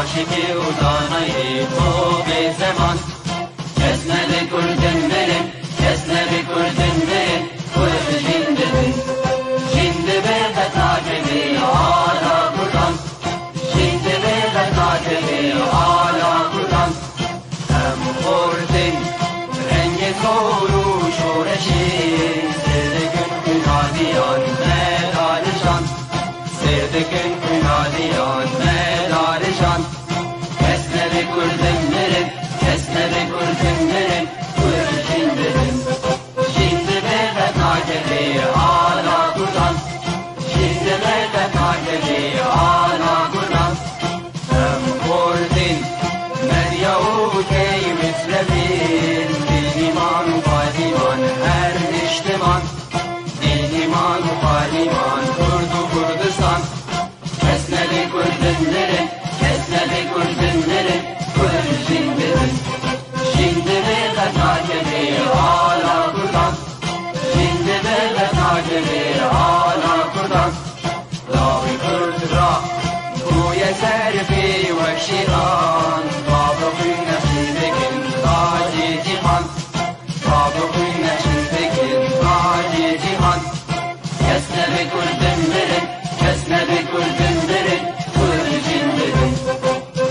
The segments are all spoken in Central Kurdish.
عاشقی و دانایی تو به زمان کس نده کردن مرن کس نده کردن مرن کرد جنده بین جنده به قطعه آلا کردن جنده به قطعه آلا کردن هم خوردن رنگ کور و شورشی سردکن کنادیان مدارشان سردکن کنادیان مدارشان کردن مرن کس نده کردن مرن کرد جنده بین جنده به قطعه آلا کردن جنده به قطعه آلا کردن هم خوردن مریا و کی مثلبین دین ایمان و پادیمان هر اجتماع دین ایمان و پادیمان کرد و کردستان کس نده کردن مرن کس نده کردن مرن جنده به قطعه آلا کردن جنده به قطعه آلا کردن لاغی کرد را گوی سرفی و شیران بابقی نشیدکن تاجی جیهان بابقی نشیدکن تاجی جیهان کس نده کردن مرن کس نده کردن مرن کرد جنده بین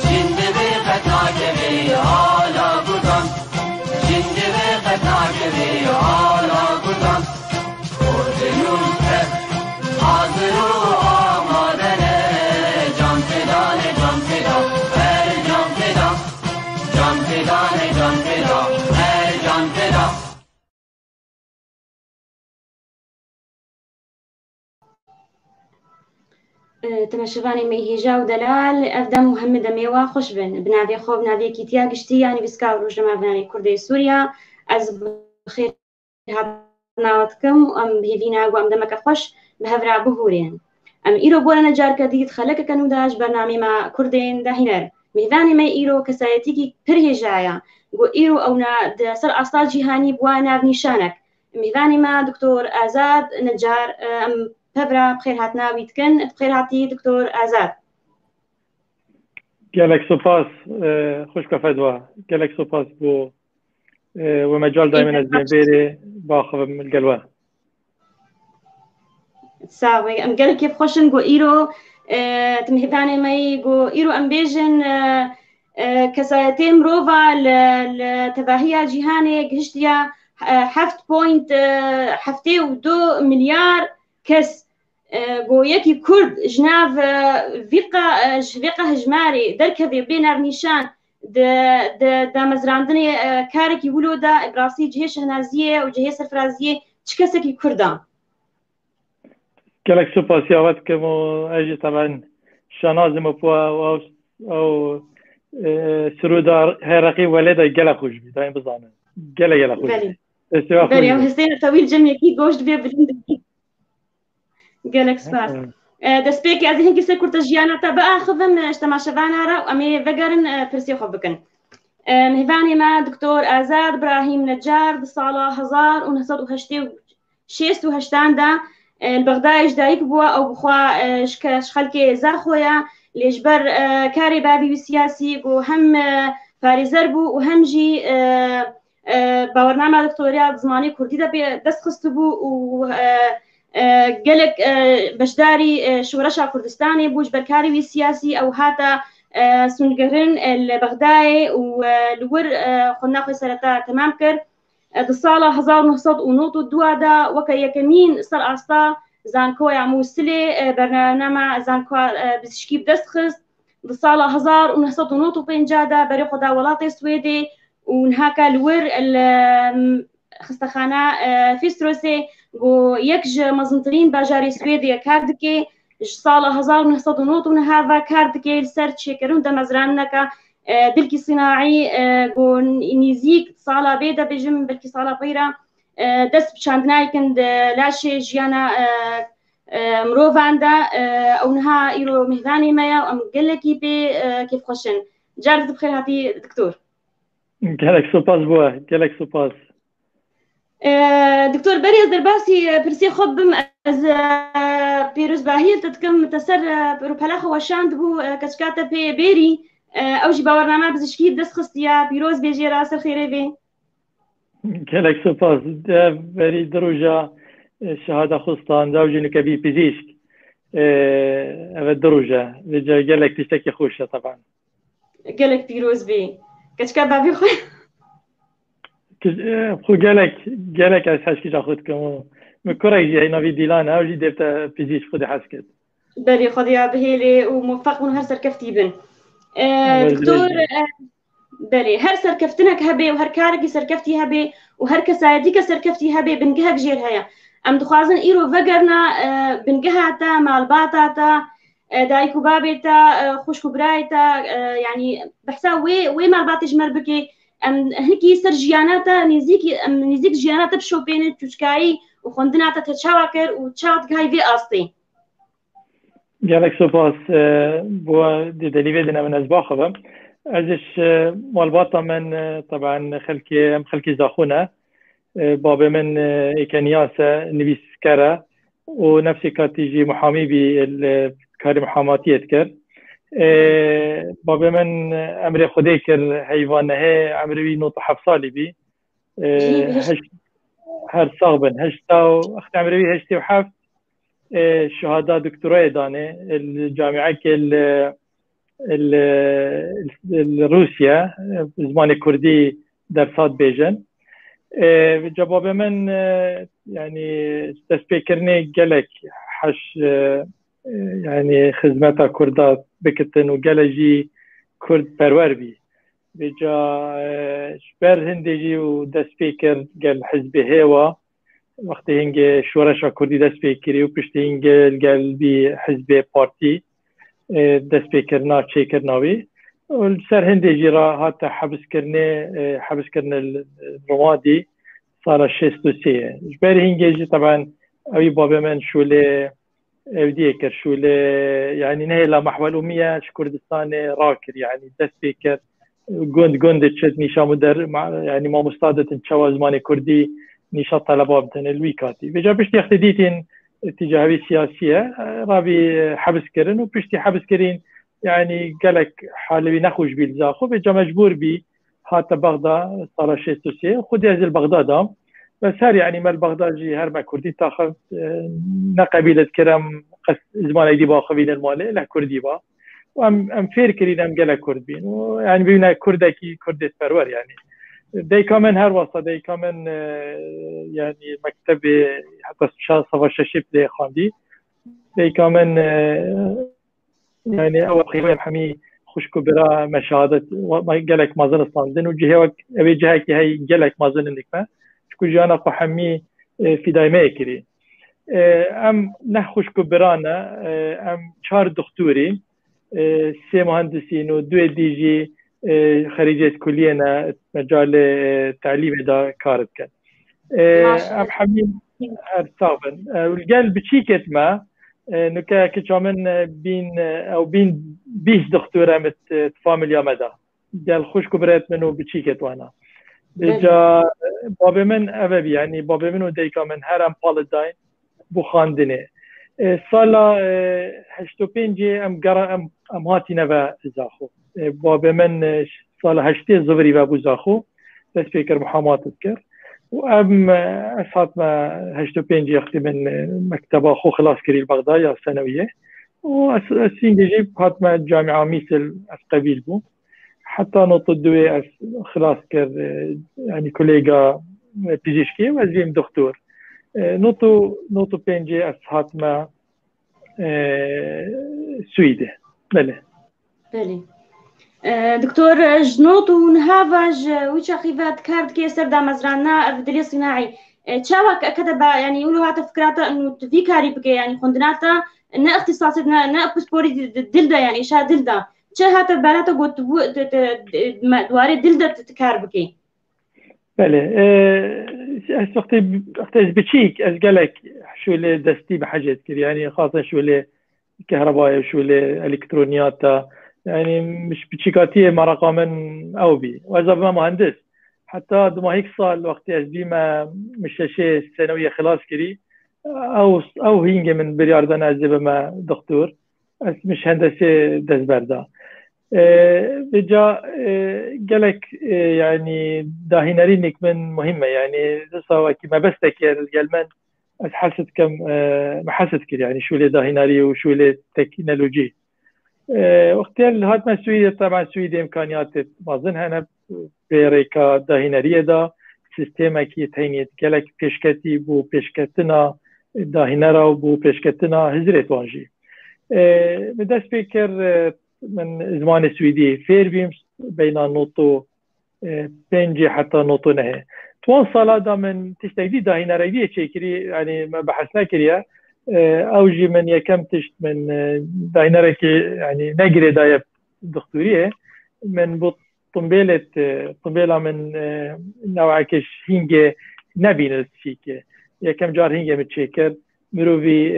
جنده به قطعه آلا کردن جنده به قطعه آلا کردن خوردنون که حاضر و آمادنه جان فدانه جان فدا هر جان فدا جان فدانه جان فدا هر جان فدا تماشەوانی مەیهێژا و دەلال ئەفدەم محەممەد دەمێوە خۆش بن بناوێ خۆ بناوێکی تیا گشتی ینی ویسکا و ڕۆژنەما بنانی کوردی سووریا ئەز بخێر هاتناوەتکەم و ئەم هێڤینا و ئەم دەمەکە خۆش بە هەڤرا بهورێن ئەم ئیرۆ بۆ لە نەجار کە دیت خەلەکەکەن و داش بەرنامەیما کوردێن داهینەر میهڤانی مەی ئیرۆ کەسایەتێکی پر هێژایە بۆ ئیرۆ ئەونا سەر ئاستا جیهانی بووە ناونیشانێک میهڤانی ما دکتۆر ئازاد نەجار ئەم هەبرا بخێر هاتناویتکەن بخێر هاتی دکتۆر ئازاد gelek سوپاس خوشکە فەدوا gelek سوپاس بۆ ومەجال دایمەن ئەز بێرێ باخەوە ملگەلوە ساوێ ئەم گەلێکی خۆشن گۆ ئیرۆ تمهێبانێ مەی گۆ ئیرۆ ئەم بێژن کەسایەتێ مرۆڤە لە تەباهیە جیهانێ گشتیە 7.72 ملیار کەس بۆ یەکی کورد ژناو ڤیقە هەژمارێ دەرکەوێ بێ ناونیشان دامەزراندنێ کارێکی ولۆدا ئەبراسی جهێ شەهنازیە و جهێ سەرفرازیە چ کەسێکی کوردە gelek سوپاس یاوەتکەم و ئەژی تەبەن شەنازم پووە ئەو سرۆدا هێرەقی وەلێدا gelek خۆش بی دایم بزانن gelek خۆش هەستێنە تەویل جەمێکی گۆشت بێ بلندی gelek سپاس دەستپێکی ئەز هێنکی سەر کورتە ژیانەتە بە ئاخەڤم تەماشەڤانارە و ئەمێ vەگەرن پرسیێ خۆ بکەن میهڤانی ما دکتۆر ئازاد براهیم نەجار di sala 1986 li Bexdayê ji dayîk bûye ew bixwe xelkê zaxoya lêjber karê bavî wî siyasî got hem parêzer bû û hem jî bawernama doktoriya di zimanê Kurdî de dest xistibû û gelek beşdarî şoreşa Kurdistanê bû ji ber karê wî siyasî ew hata sûngirin li Bexdayê û li wir xwendina xwe sereta temam kir di sala 1992 da weke yekemîn ser asta zankoya Mûsilê bername zankoya pizîşkî bi dest xist di sala 1995 da berê xwe da welatê Swêdê û nihaka li wir xistexana Fîstrosê got yek ji mezintirîn bajarê Swêdê kar dike ji sala 1999 ve kar dike li ser çêkirin demezranîneka dilkî sînaî got nîzik sala bê de bêjim belkî sala peyra دەست پیشاندنایکند لاشێ ژیانە مرۆڤاندا ئەو نها ئیرۆ میهوانی مەیە و ئەم گەلێکی پێ کێفخۆشن. جارت بخێر هاتی دکتۆر. gelek سوپاس بووە gelek سوپاس. دکتۆر بەری ئەز دەرباسی پرسیە خۆ بم ئەز پیرۆزباهیە دەکەم تەسەر ڕووپەلاخە وەشاند بوو کەچکاتە پێ بێری ئەوژی باوەڕنامە پزیشکی دەست خستیە پیرۆز بێژێرا سەر خێرێ بێ. gelek سوپاس بەری دڕۆژە شهادە خستان زاوجینەکە بی پزیشک ئەوە دڕۆژە لەجا gelek تشتێکی خۆشە طبعا. gelek پیرۆز بێ کەچکە بابی خۆی خو gelek ez hezkîja xwe dikim û min kurek jî hênavî dîlan ew jî dêvte pizîşk xwe hez kir. بەری خۆدیا بهێلێ و موفق بوون هەر سەرکەفتی بن. دکتۆر بەری هەر سەرکەفتنێک هەبێ و هەر کارێکی سەرکەفتی هەبێ و هەر کەسایەتی کە سەرکەفتی هەبێ بنگەهەک ژێر هەیە. ئەم دخوازن ئیرۆ ڤەگەرنا بنگەهاتە ماڵباتاتە دایک و بابێتە خوشک و برایتە یعنی بەحسا وێ ماڵباتیش مەر بکێ هەنکی سەر ژیاناتە نزیک ژیاناتە بشۆپێنێت توچکایی و خوندناتە تە چاوا کرد و چاوت گای vê astê. gelek سوپاس بووە دەلیێ دنە من ez baxivim. Eziş malbata min taban em xelkî zaxûne babê min êkeniyase nivîskar e û nefsê katî jî muhamî bî karê muhamatiyê dikir. Babê min emrê Xwedê kir heyvanehê emrê wî 97 salî bî her sax bin heşta emrê wî 87 şehada doktorayê danê camiyekê Rusya zmanê Kurdî dersat bêjin. Cevabê min yani destpêkirinê gelek heş yani xizmeta Kurda bikitin û gelek jî Kurd perwer bî. Vêca ji ber hindê jî û destpêkir gel hizbê hêwa wextê hingê şoreşa Kurdî destpêkirî û piştî hingê gel bî hizbê partî destpêkirina çêkirina wî ser hindê jî ra hate hebiskirinê Romadî sala 63 ye. Ji ber hingê jî taban evî babê min şûlê evdiyê kir şûlê yani nehêla Mehwel Ummiye ji Kurdistanê rakir yani destpêkir gundê çit nîşa der yani mamosta ditin çawa zmanê Kurdî nîşa teleba bitin wî katî. Vêca piştî xtê dîtin tîcavî siyasî ye ravî hebiskirin û piştî hebiskirîn yani gelek halê wî nexweş bî li zaxo vêca mecbûr bî hate Bexda sala 63 xwedî ez li Bexda dam ve ser yani mel Bexda jî her me Kurdî taxev ne qebîlet kirim zmanê dî baxivînin malê leh Kurdî ba em fêr kirîn em gelek Kurd bîn û yani bîne Kurdekî Kurdêtperwer yani deyka min her wasa deyka min yani mektebê heta sava şeşê lê xwendî deyka min yani ew qîveyên hemî xuşk û bira me şehadet gelek mezin standin û cihê evê cihekî hey gelek mezinin dikme çikû jiyana xwe hemî fîdayemeyê kirî. Em neh xuşk û bira ne em 4 doktorîn 3 mühendisîn û 2 dî jî خريجة كلية مجال تعليم دا كارت كان أم حميم أرتابن والجال بتشيكت ما نكا كشامن بين أو بين بيش دكتورة مت فاميليا مدى جال خوش كبرت منو بتشيكت وانا جا بابي من أبي يعني بابي منو ديكا من هرم بالداين بخاندني سالا هشتو بينجي أم جرا أم هاتي نبا زاخو بابê min sala heştê zivî ve bû zaxo destpêkir muhamat dikir û em ez hatme 85 xtî min mekteba xwe xilas kirî li Bexda ya senewiyê û ez sîngê jî hatme camia Mîsil ez qebîl bûm heta nota duê ez xilas kir yani kolêga pizîşkî û ez bîm doktor nota pêncê ez hatme Swîdê belê. دكتور جنوط ونهافج ويش خيفات كارد كيسر دا مزرعنا بدليل صناعي تشاوك كتب يعني يقولوا هذا فكرته انه في كاري بكي يعني خندناتا نا اختصاصنا نا بسبوري دلدا يعني شا دلدا تشا هذا بالاتا قلت دواري دلدا تكار بكي بله وقتی بچیک از گلک شوله دستی به حاجت کرد يعني خاصة شوله كهربائي وشوله الكترونيات يعني مش بتشيكاتيه مرقه من او بي واذا ما مهندس حتى ما هيك صار وقت از بي ما مش شيء ثانويه خلاص كري او هينجي من برياردن از ما دكتور مش هندسه دزبردا بجا قالك يعني داهنرينك من مهمه يعني سواء كما بستك الجلمان حست كم ما حست كده يعني شو اللي داهناري وشو اللي تكنولوجي وقتها هات ما سويدة طبعا سويدة إمكانيات بازنها أنا بريكا داهنارية دا سيستما كي تهينيت قالك بيشكتي بو بيشكتنا داهنارا وبو بيشكتنا هزرت وانجي بدأ سبيكر من زمان السويدي فير بيمس بين نوتو بنجي حتى نوتو نهي توان سالا دا من تشتاقدي داهناري دي تشيكري يعني ما بحثنا كريا اوجي من يكم تشت من داهناري كي يعني نقري دايب دكتورية من بو طنبيلة من نوع كش هينجي نبين السيكي يكم جار هينجي متشيكر مروفي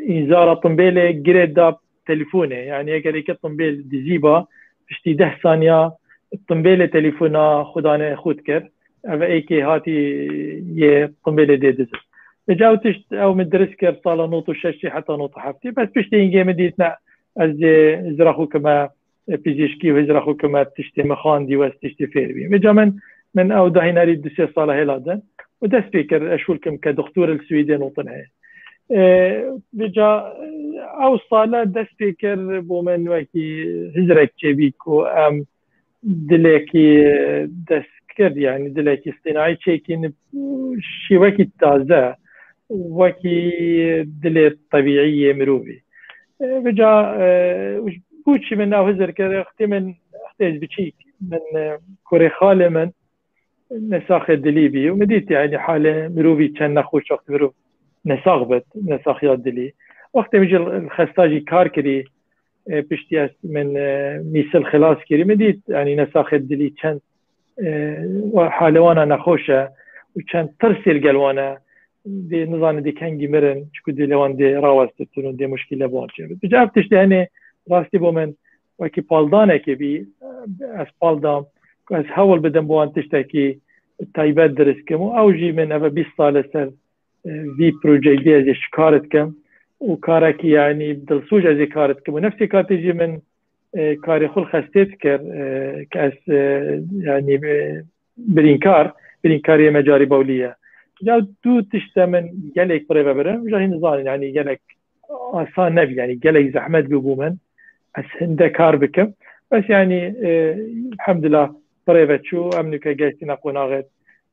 انذار طنبيلة جريد دا تليفونه يعني اگر يك طنبيل دزيبا بشتي 10 ثانية الطنبيلة تليفونا خدانه خود كر او ايكي هاتي يه طنبيلة دي دزر جاو تشت او مدرس كر صالة نوتو ششي حتى نوتو حفتي بس بشتي انجي مديتنا از ازراخو كما بيزيشكي وازراخو كما تشتي مخان دي واس تشتي فيربي بجا من او داهناري دوسي صالة هلادن ودا سبيكر اشولكم كدكتور السويدين وطنها بجا او صالة دا سبيكر بومن وكي هزرك جيبيكو ام دلكي دسكر يعني دلكي اصطناعي تشيكين شي وكي تازه وكي دلي طبيعية مروفي بجا بوشي من او هزر كده اختي من اختيز بشيك من كوري خالي من نساخ دليبي ومديت يعني حالة مروفي كان نخوش وقت مروف نساخ نساخيات دلي وقت مجي الخستاجي كاركري بشتياس من ميسل خلاص كري مديت يعني نساخ دلي كان حالة وانا نخوشة وكان ترسل قلوانا دي نظام دي كان جمرن شكو دي لوان دي راوستتون دي مشكلة بوانجة بجاب تشتي هني راستي بومن وكي بالدانه كي بي از بالدام از هول بدن بوان تشتكي تايبات درس كم او جي من ابا 20 سال سر في بروجي دي از شكارت كم وكاركي يعني بدل سوج از كارت كم ونفسي كاتيجي من كاري خل خستيت كر كاس يعني برينكارية مجاري بولية جاو دو تشتا من جالك بريفا برم جاهي نظام يعني جالك آسان نبي يعني جالك زحمت ببومن هنده كار بكم بس يعني الحمد لله بريفت شو امنك جايتي نقو ناغد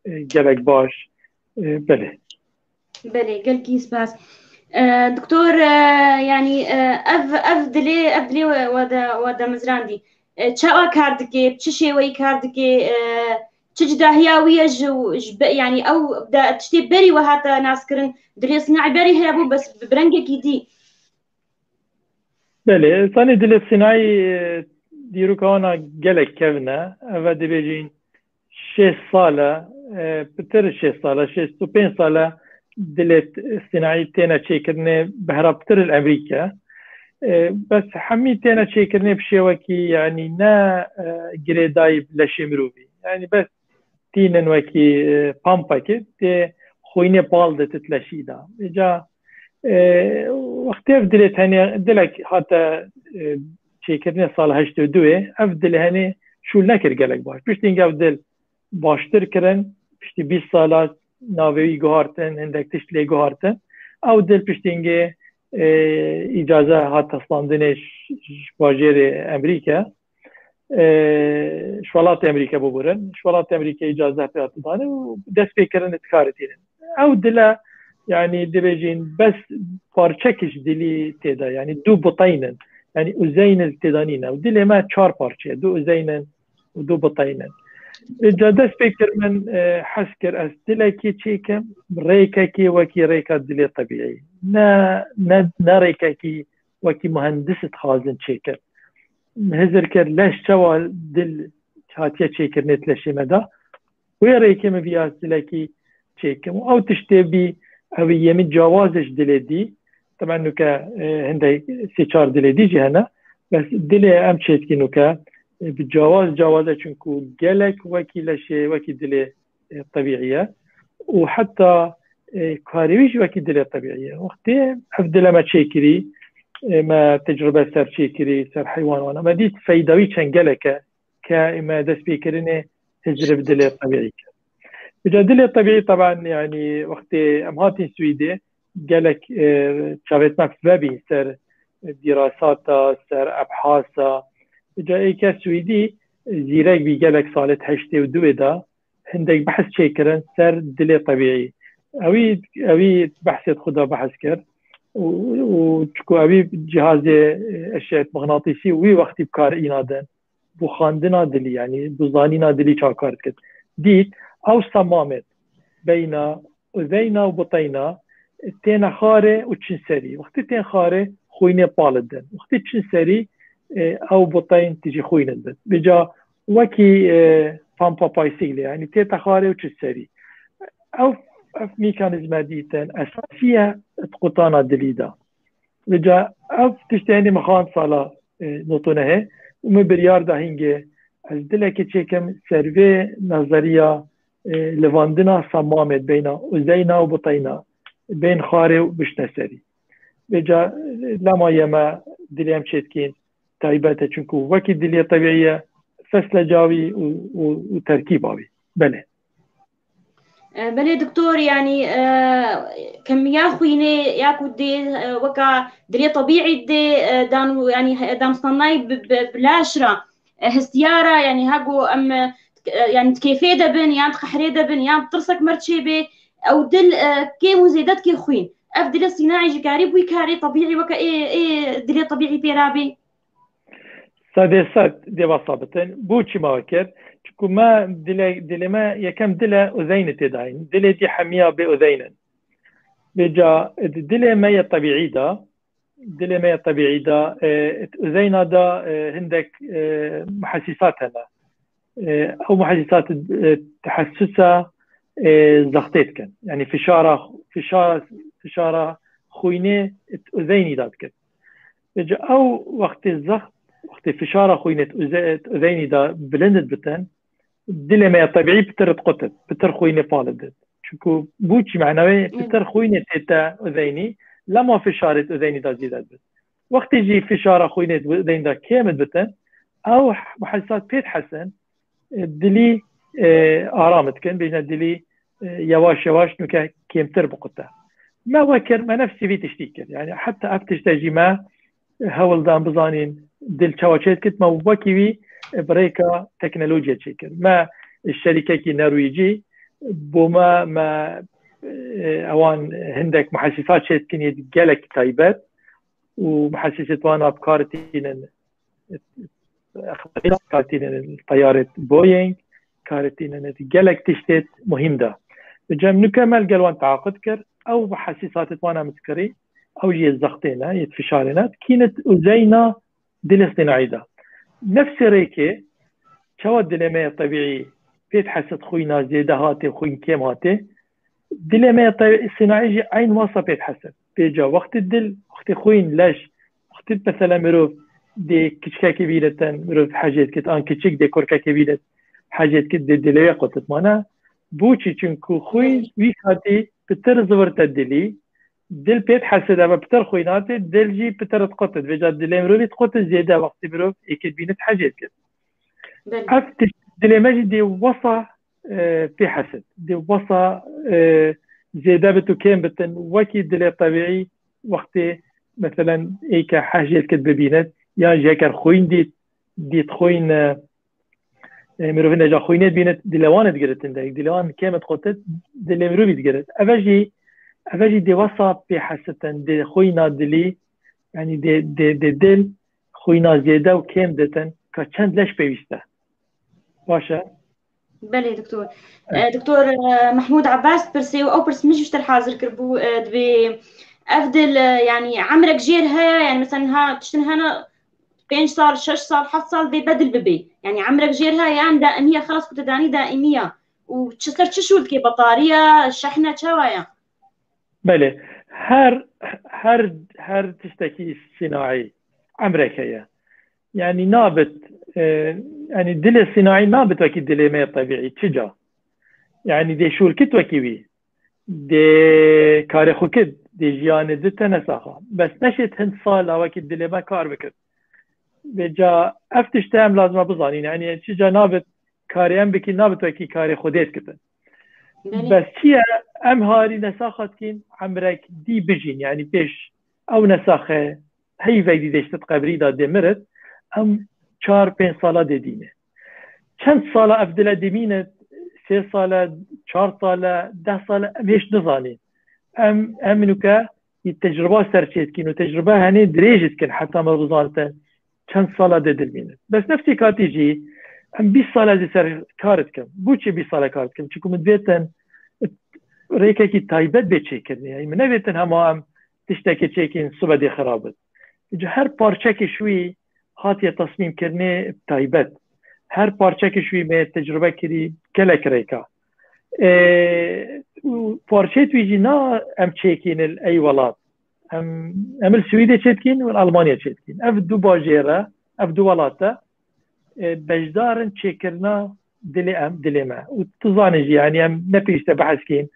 جالك باش بله قال كيس باس دكتور يعني اف دلي ودا مزراندي چاوا كاردكي بچشي وي كاردكي تجدا هياويه يعني او دا تشتي بري وهاتا ناسكرن دلي صناعي بري هي ابو بس برنجك دي بله ثاني دل صناعي ديرو كوانا جالك كفنا اوا دي بيجين 6 ساله بتر 6 ساله 6 ساله دلت صناعي تينا تشيكرني بهربتر الامريكا بس حمي تينا تشيكرني بشيوكي يعني نا جريداي بلاشمروبي يعني بس تينن وكي بامباكي تي خويني بالده تتلاشيدا جا وقتی افدلت هنی دلک حتی چیکرنی سال 82 افدل هنی شول نکر گلک باش پشتینگ افدل باشتر کرن پشتی 20 سال ناوی گوهارتن هندک تشتلی گوهارتن او دل پشتینگ اجازه حتی سلاندنش باجر امریکا شوالات امریکا ببرن شوالات امریکا اجازه پیات دانه و دست بکرن اتکارتینن او دل يعني دبيجين بس بارچكش دلي تيدا يعني دو بطينن يعني أزين التدانين ودلي ما 4 بارچه دو أزينن ودو بطينن جدا سبيكر من حسكر أس دلكي تشيكم ريكاكي وكي ريكا دلي طبيعي نا ريكاكي وكي مهندسة خازن تشيكر هزر كر لاش شوال دل هاتيا تشيكر نتلاشي مدا ويا ريكي مبياس دلكي تشيكم أو تشتبي أو يمد جوازش دلدي طبعا نوكا هندي سيشار دلدي جهنا بس دلي أم تشيكي نوكا بالجواز جوازه چونكو جلك وكي شيء وكي دلي طبيعية وحتى كاريويش وكي دلي طبيعية وقتي أفضل ما تشيكري ما تجربة سر تشيكري سر حيوان وانا ما ديت فايدوي چنجلك كما دس بيكرني هجر بدلي طبيعي بجا دلي طبيعي طبعا يعني وقتي أمهاتي سويدي جلك شافت ما في سر دراسات سر أبحاث جا ایک سویدی زیرک بیگلک سالت 82 دا هندک بحث چیکرن سر دل طبیعی اوی بحث خدا بحث کرد و چکو اوی جهاز اشعه مغناطیسی وی وقتی بکار اینا دن بو خاندنا دلی یعنی بزانینا دلی چا کار کرد دید او صمامت بینا اذینا و بطینا تین خاره و چن سری وقتی تین خاره خوینه پالدن وقتی چن سری او بطين تجي خوين البت بجا وكي فان بابايسيلي يعني تيتا خاري وتشسري او ميكانيزم ديتن اساسيه تقطانا دليدا بجا او تشتاني مخان صالا نوتونه ومبريار دا هنجي از دلك تشيكم سيرفي نظريه لواندنا صمامت بين وزينا وبطينا بين خاري وبشنسري بجا لما يما دليم تشيتكين تایبەتە چونکو وەکی دلێ طبیعیە فەسلە جاوی و تەرکیباوی بله بله دكتور يعني كمية خوينة ياكو دي وكا دلي طبيعي دي دانو يعني دام صناي بلاشرة هستيارة يعني هاكو أم يعني كيفية دبن يعني تخحري دبن يعني بترسك مرتشيبي أو دل كي مزيدات كي خوين أف دلي الصناعي جكاري بوي كاري طبيعي وكا إيه دلي طبيعي بيرابي سادسات ديوا صابتن بوچي ما وكر چكو ما دل ما يكم دل أذين تداين دل دي حمية بأذين بجا دل ما طبيعي دا دل ما طبيعي دا أذين دا هندك محسسات هنا أو محسسات تحسسها زغطيت كان يعني فشارة خوينة أذيني داد كان بجا أو وقت الزغط وقتی فشار خوینت اذینی دا بلندت بتن دل ما طبيعي بتر تقطت بتر خوينه فالدت چونكو بوچي معنوي بتر خوينه تتا اذيني لما فشارت اذيني دا زيادت بت وقت يجي فشار خوينه اذين دا كامل بتن او محسات بيت حسن دلي ارامت كان بين دلي يواش يواش نكا كيمتر بقطه ما وكر ما نفسي في تشتيك يعني حتى افتش تجيما هول دام بزانين دل چاوچيت كت ما وكيوي بريكا تكنولوجيا تشيكر ما الشركه كي نرويجي بوما ما اوان هندك محسسات شيت كني جالك تايبات ومحسسات وانا بكارتين كارتين الطياره بوينغ كارتين جالك تشتت مهم ده بجم نكمل قالوان تعاقد كر او محسسات وانا مسكري او جي الزغطينا يتفشارنا كانت أذينا دل اصطناعي ده نفس ريكي شو الدلمية الطبيعي بيت حسد خوينا زيادة هاتي وخوين كيم هاتي دلمية الصناعي عين واسطة بيت حسد بيجا وقت الدل وقت خوين لاش وقت مثلا مروف دي كشكا كبيرة مروف حاجات كت ان كشك دي كوركا كبيرة حاجات كت دي دلوية قطت مانا بوشي چنكو خوين ويك هاتي بتر زورت الدلي دل بيت حسد اما بتر خويناتي دل جي بتر تقطت بيجا دل مروفي تقطت زيادة وقت مروف اكيد بينت حاجات كت افتش دل ماجي دي وصا في حسد دي وصا زيادة بتو كام بتن وكي دل طبيعي وقت مثلا ايكا حاجات كت ببينت يا جاكر خوين ديت خوين مروفين جا خوينات بينت دلوان تقرت دلوان كام تقطت دل مروفي تقرت افاجي دي وصا في حسد دي خوينا دلي يعني دي دل خوينا زيادة وكام دتن كاتشاند لاش بيوسته باشا بله دكتور دكتور محمود عباس برسي او برس مش الحاضر كربو دبي افضل يعني عمرك جير هيا يعني مثلا ها تشتن هنا 5 صار 6 صار 7 صار دي بدل ببي يعني عمرك جير هيا يعني دائمية خلاص كنت داني دائمية وسەر چ شوولکێ بەتاریە شەحنە چاوایە؟ بله هر تشتكي صناعي عمرك هي يعني نابت يعني دل الصناعي نابت وكي دل ما طبيعي تجا يعني دي شول كت وكيوي دي كارخو كد دي جيان دي تنساخا بس نشت هند صالة وكي دل ما كار بكت بجا افتش تام لازم بزانين يعني تجا نابت كاري ام بكي نابت وكي كاري خوديت كتن بس هي ام هاري نساخت كين عمرك دي بجين يعني بيش او نساخه هي فيدي دشت قبري دا دمرت ام 4-5 ساله دينه چند ساله افدل دمينه 3 ساله 4 ساله 10 ساله مش نظاني ام منك التجربه سرچت كين وتجربه هني دريجت كن حتى ما بزانته چند ساله دلمينه بس نفسي كاتيجي ام 20 ساله دي سر كارت كم بوچي 20 ساله كارت كم چكم مدبيتن ريكي تايبت بتشيكن يعني من بيتن هم تشتكي تشيكين صبح دي خرابت هر پارچه شوي هاتي تصميم كرني تايبت هر پارچه شوي ما تجربه كري كلك ريكا پارچه ويجي نا ام تشيكين اي ولات ام السويدي تشيكين والالمانيا تشيكين اف دو باجيرا اف دو ولاتا بجدارن تشيكرنا دلي ما وتظانجي يعني ام نبيش تبحث كين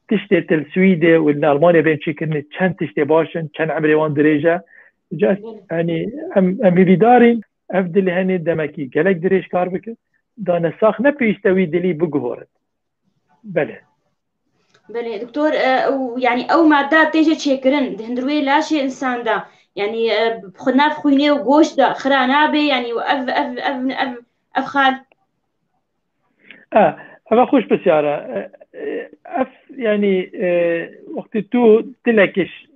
تشتي السويدي والالمانيا بين تشيكرني كان تشتي باشن كان عمري وان دريجه جاست يعني ام بيدارين افدل هني دمكي قالك دريش كار بك دا نساخ نبيش توي دلي بجهورت بله دكتور يعني او مادات تيجي تشيكرن دهندروي لا شيء انسان دا يعني بخدنا في خوينه وجوش دا خرانا بي يعني واف اف اف اف اف خال أنا خوش بسيارة أف يعني وقت تو تلاكش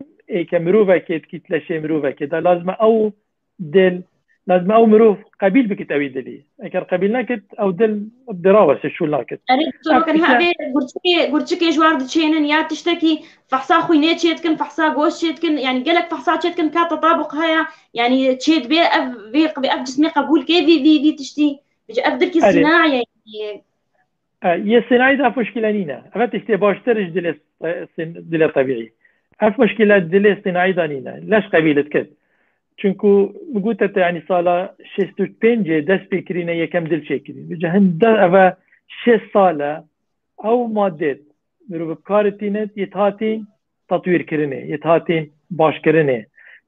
كمروفة كيت كيت لشي مروفة كده لازم أو دل لازم أو مروف قبيل بكت أوي دلي أكر قبيل ناكت أو دل الدراوة شو ناكت أنا دكتور كان هذا قرتشي جوار دشينن يا تشتكي فحصا خوينات شيتكن فحصا جوش شيتكن يعني قالك فحصا شيتكن كتطابق هيا يعني تشيد بأف جسمي قبول كيف في تشتي بيجي أفدرك الصناعي يعني يا صناعي ده مشكلة نينا أفت تشتي باشترش دل طبيعي أف مشكلة دل صناعي ده نينا لاش قبيلة كده چونكو بقولت يعني صالة 65 دست بكرين يكم دل شكرين بجهن ده أفا 6 صالة أو مادات مرو بكارتينت يتهاتين تطوير كرنه يتهاتين باش كرنه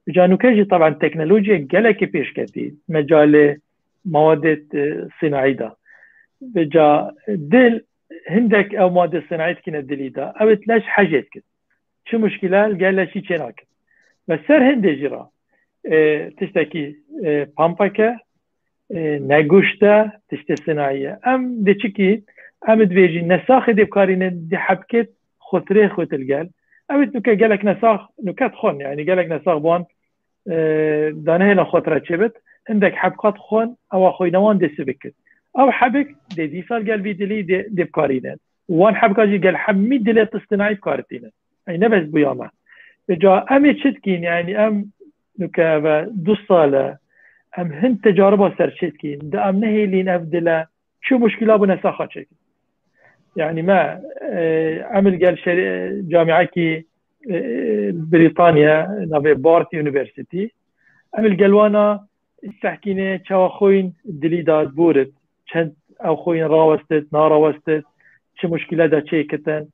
بجانو كجي طبعا تكنولوجيا جالك بيش كتير مجال مواد صناعي ده بجا دل هندك او ماده صناعيه كنا دلي ده او تلاش حاجات كده شو مشكله قال له شيء هناك بس سر هند جرا تشتكي بامباكا ناقوشتا تشتي صناعيه ام ديتشكي ام دبيجي نساخ دي بكارين دي حبكت خطري خوت القال او نوكا قال لك نساخ نوكات خون يعني قال لك نساخ بون دانه هنا خطره شبت عندك حبكات خون او خوينوان دي سبكت او حبك دي صار قال فيدلي دي بكارينات وان حبكاجي قال حمي دلي تصنيعي بكارتينا اي نبس بياما جا ام تشتكين يعني ام نوكا دو صاله ام هن تجاربها سر تشتكين ده ام نهي لين افدلا شو مشكله ابو نساخه شكل يعني ما عمل قال جامعه كي بريطانيا نافي بارت يونيفرسيتي عمل قال وانا استحكينا تشوا خوين دلي داد بورت چند او خوين راوستت ناراوستت چه مشكله دا چه كتن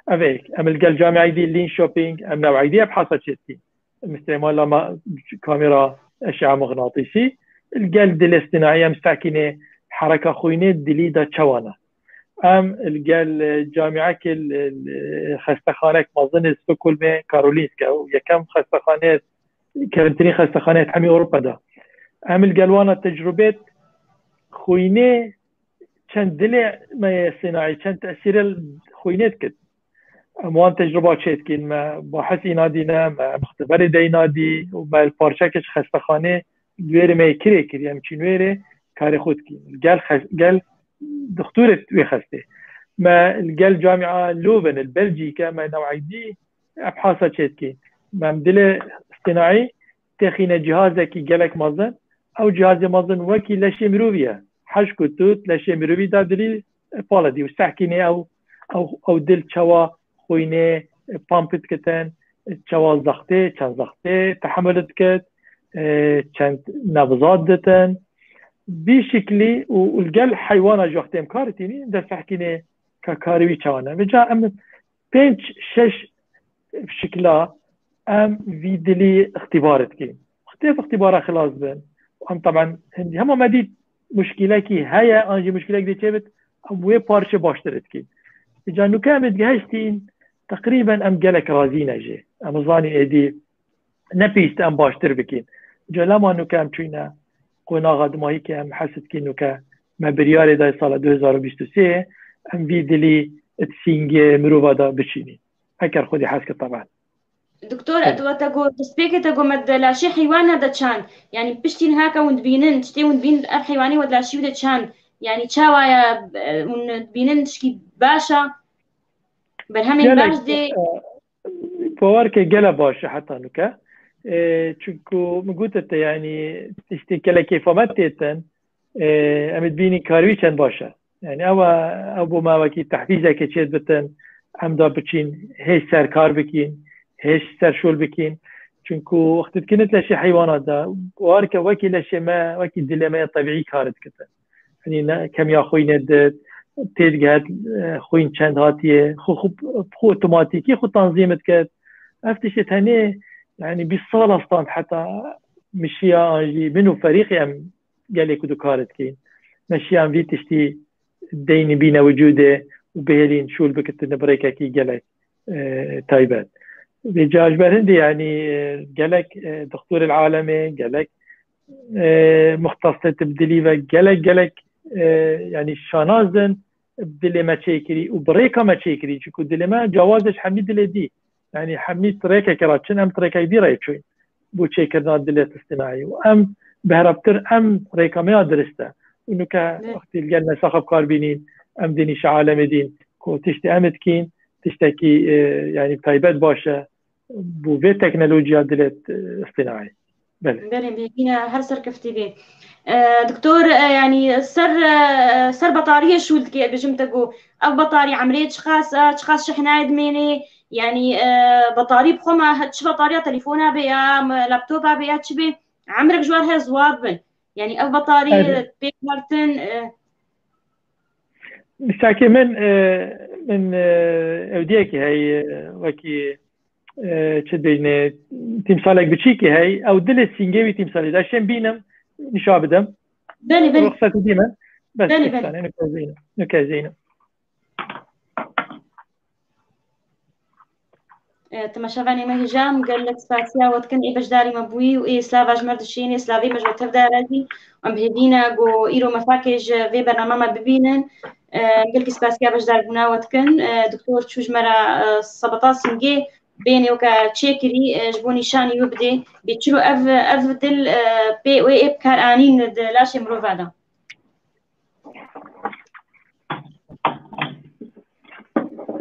افيك عمل قال جامعه دي لين شوبينج ام نوعيه دي ابحاث تشتي استعمال لما كاميرا اشعه مغناطيسي قال دل اصطناعيه مستحكينه حركه خوينه دلي دا تشوانا ام قال جامعه خستخانه مازن ستوكهولم كارولينسكا ويكم خستخانات كرنتني خستخانات حمي اوروبا دا عمل قال وانا تجربه خوينه چند دل ما صناعي چند تاثير خوينات كد اموان تجربه شيت كين ما باحث ينادينا ما مختبر دينادي وما البارشكش خستخانه دوير ما يكري يعني چنويره كاري خود كين قال دكتورة ويخسته ما قال جامعة لوفن البلجيكا ما نوعي دي أبحاثها شيتكين ما مدلة اصطناعي تخينا جهازك قالك مازن أو جهاز مازن وكي لشي مروفيا حش كتوت لشي مروفي دا دلي بالدي وسحكيني او دل تشوا خوينه بامبت كتن تشوا زختي كان زختي تحملت كت كانت نبضات دتن بشكلي والقل حيوانات جوختم كارتيني ده سحكيني ككاروي تشوانا بجا ام بنش شش بشكلها ام فيدلي اختبارت كي اختبار خلاص بن ام طبعا هندي هم مديد مشكله كي هيا انجي مشكله دي تشبت ام وي بارشه باشترت كي جانو كامل جهشتين تقريبا ام قالك رازينا جي ام ظاني ايدي نبيست ام باشتر بكين جا لما انو كام تشينا قونا غاد ما هيك ام حست كينو كا ما برياري داي سال 2023 ام فيدلي تسينجي مروفا دا بشيني هكر خودي حاسك طبعا دكتور اتوتاغو تسبيك تاغو مد لا شي حيوان هذا تشان يعني بشتين هاكا وندبينن تشتي وندبين الحيواني ولا شي ودا تشان يعني تشاوايا وندبينن تشكي باشا برهمين باش دي بوارك جلا باشا حتى نكا تشكو مقوتت يعني تشتي كلا كيف ماتيتن امد بيني كارويشن باشا يعني او بو ما وكي تحفيزك تشد بتن ام دا بتشين هي سر كار بكين هيش سرشول بكين چونكو وقت كنت لشي حيوانات دا واركا وكي لشي ما وكي دلما طبيعي كارت كتا يعني كم يا خوي ند تيدقات خوين چند هاتيه خو اوتوماتيكي خو تنظيمت كت افتشت هني يعني بالصالة ستان حتى مشيا انجي منو فريقي ام قال يكدو كارت كين مشيا ام في تشتي ديني بينا وجوده وبهلين شول بكت نبريكا كي قالك تايبات بجاج برهندي يعني قالك دكتور العالمي قالك مختص تبدلي قالك يعني شانازن بدلي ما تشيكري وبريكا ما تشيكري شكو دلي ما جوازش حميد دلي دي يعني حميد تريكا كراتشن ام تريكا يدير يتشوين بو تشيكرنا دلي الاصطناعي وام بهربتر ام ريكا ما درسته انه وقت الجنة صاحب كاربينين ام دينيش عالم دين كو تشتي امتكين تشتكي يعني تايبات باشا بو في تكنولوجيا دلت اصطناعي بله بيجينا هر سر كفتي بيه دكتور يعني سر بطارية شو الكي بجمتكو او بطارية عمرية اشخاص شحناية دميني يعني بطارية بخوما هتش بطارية تليفونها بيا لابتوبها بيا تشبي عمرك جوارها زواد بن يعني او بطارية بيك مارتن مشاكي من اوديكي هاي وكي تشديني تمثالك بتشيكي هاي او دل سينجيوي تمثالي ده عشان بينم نشابدم بني رخصة ديما بس بني نكازينا تماشافاني مهجام قال لك سباسيا وتكن اي بجداري مبوي واي سلافاج مردشيني سلافي مجو تفداري ام بهدينا جو ايرو مفاكج في برنامج ببينن قال لك سباسيا بجدار بنا وتكن دكتور تشوج مرا سبطا سنجي بيني وكا تشيكري جبوني شاني يبدي بيتشلو اف دل بي او اي بكار انين لاشي مروفادا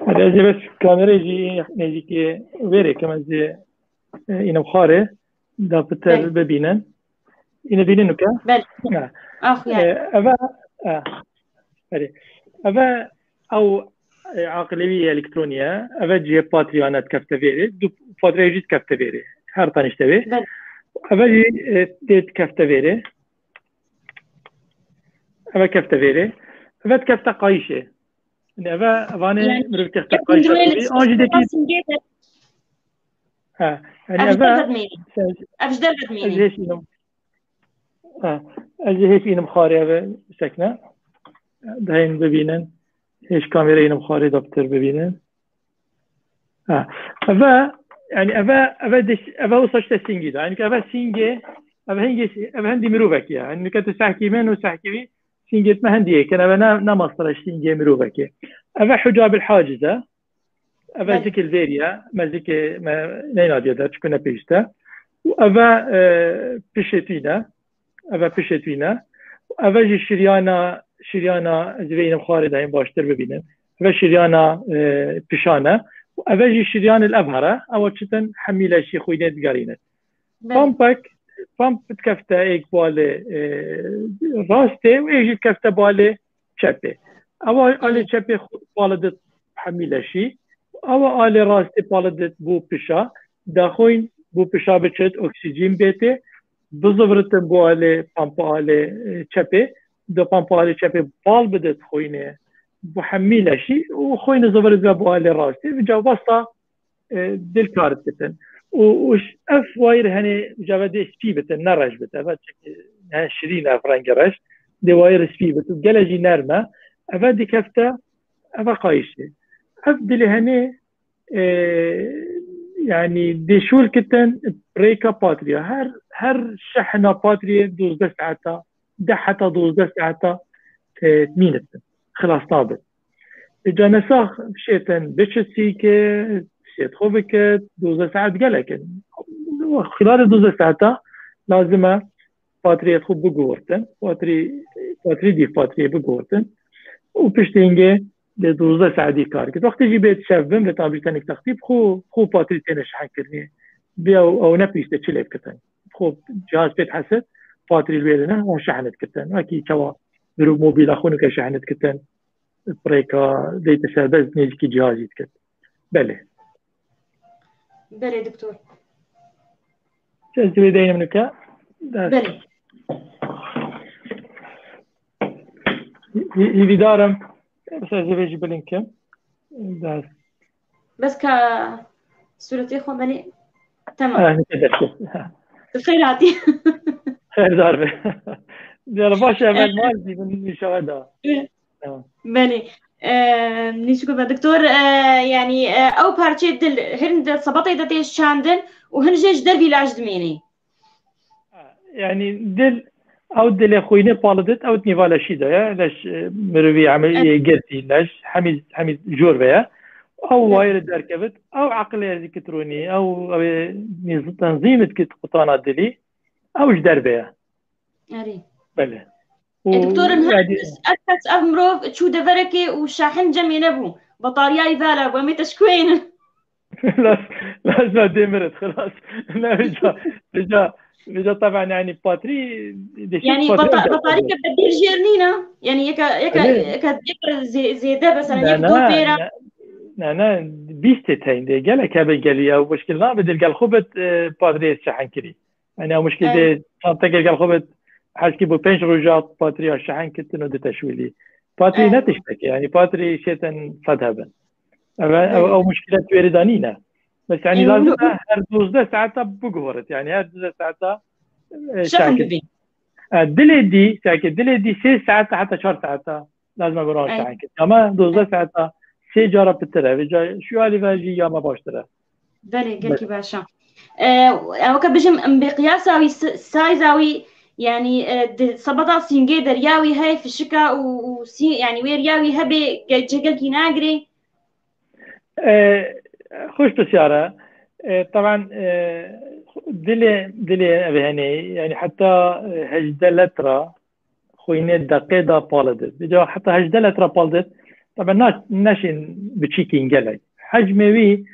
هذا بس كاميرا يجي نجيكي ويري كمان زي إنه خارج دا بتر ببينن إنه بينن كا بل يعني أبا أو عقلية إلكترونية أبا جي باتريانات كفتفيري دو باتري جيت كفتفيري هر تانيشتبه أبا جي تيت كفتفيري أبا كفتفيري أبا تكفت قايشة أبا أباني مريت كفت قايشة أنجي دكي يعني أبا أفجدر بدميني أجي هيك إنم خاري أبا سكنة دهين ببينن هيش كاميرا إنم خاري دكتور ببينن أبا يعني أبا وصلت السينجي ده يعني أبا سينجي أبا هندي مروفك يعني كنت سحكي من وسحكي بي سينجي ما هندي كان أبا نمصر سينجي مروفك أبا حجاب الحاجزة أبا ذيك الفيريا ما ذيك ما نينادي ده تكون بيشتا وأبا بشتوينا أبا جي شريانا زبين خارج دايم باشتر ببينن أبا شريانا بشانة وأبا جي شريان الأبهرة أو تشتن حميلة شي خوينات قارينت بامب تكفتا ايك بالي راسته ويجي تكفتا بالي شابه او آل چپی خود پالدت حمیلشی او آل راستی پالدت بو پشا داخوین بو پشا بچت اکسیژن بیته بزورتن بو آل پامپا آل چپی دو پامپا آل چپی پال بدت خوینه بو حمیلشی و خوین زورت بو آل راستی و جا بستا دل کارت بتن وش اف واير هني جابدي سبي بتن نرج بتن فاتك شيرين افرنج رج دي واير سبي بتن جلجي نرمه افادي كفته افا قايشه افدلي هني يعني دي شول كتن بريكا باتريا هر شحنه باتريا دوز بس ساعتها ده حتى دوز بس ساعتها مينتن خلاص طابت اجا نساخ شيتن بشتسيكه خوبك 12 ساعات قالك خلال 12 ساعة لازم باتري خوب بقوتن باتري دي باتري بقوتن وبشتينجي ل 12 ساعة دي كارك وقت يجي بيت شافن بتابي تانك تخطيب خو باتري تنش حكرني بيا او نبيش تشيلف كتن خو جهاز بيت حسد باتري الويلنا وشحنت كتن اكي كوا دروب موبيل اخونك شحنت كتن بريكا ديت سابز نيجي جهازي كت بله بله دكتور تجربة دايما منك بله هي دارم بس أجيب بلينكم بس صورتي خو بله تمام خير عطي خير دار دار باشا أمل مالدي من شهادة بله نشكر دكتور يعني او بارتشي دل هند صبطي دتيش شاندن وهنجيش دربي لاجدميني يعني دل او دل خوينه بالدت او تنيفالا شيدا يا لاش مروي عمل جرتي لاش حميد جور بها او واير دركبت او عقليه الكتروني او تنظيم قطانه دلي او جدر بها اري بله دكتور نهندس أكثر أمره شو دفركي وشاحن جميع نبو بطارية ذالا ومي تشكوين لا دمرت خلاص لا رجع طبعا يعني باتري يعني بطارية بدير جيرنينا يعني يكا زيادة بس أنا يبدو فيرا أنا بيستت هين دي قالك هبل قالي أو مشكلة بدل قال خبت باتري شحن كري يعني أو مشكلة دي صارت قال خبت حاجة بو 5 رجعت باتري الشحن كنت نود تشويلي باتري نتشتكي يعني باتري شيء صدهبا أو مشكلة وردانينا بس يعني لازم هر 12 ساعة بقهرت يعني هر 12 ساعة شحن دلي دي ساكت دلي دي 6 ساعات حتى 4 ساعات لازم أقول شحن كنت أما 12 ساعة 3 جارة بتره شو اللي باجي يا ما باشتره بله قلكي باشا أو كبجم بقياساوي سايزاوي يعني صبطة سينجي درياوي هاي في الشكا يعني ويرياوي هبي جقلكي ناقري خوش بسيارة طبعا دلي أبهني يعني حتى هجدة لترة خوينة دقيقة بالدت بجا حتى هجدة لترة بالدت طبعا ناشين بتشيكين قلق حجمي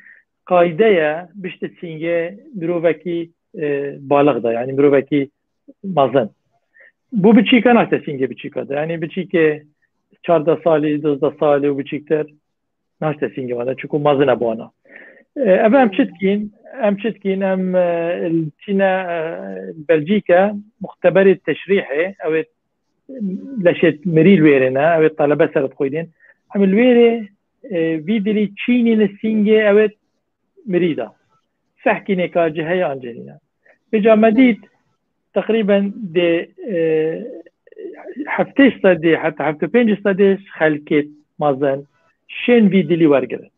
قايدة بشت تسينجي مروفكي بالغ ده يعني مروفكي مازن بو بچیکا ناشته سینگه بچیکا ده یعنی بچیکه 14 سالی 12 سالی و بچیکتر ناشته سینگه وانا چون مازن ابوانا اما ام چتکین ام التينا بلجيكا مختبر التشريحي او لشت مريل ويرنا او الطلبه سرت خويدين ام الويري فيدلي تشيني السينجه او مريده سحكي نكا جهه انجلينا بجامديت تقريبا دي حفتيش صدي حتى حفتو بينج صديش خلكت مازن شين فيدلي ورقر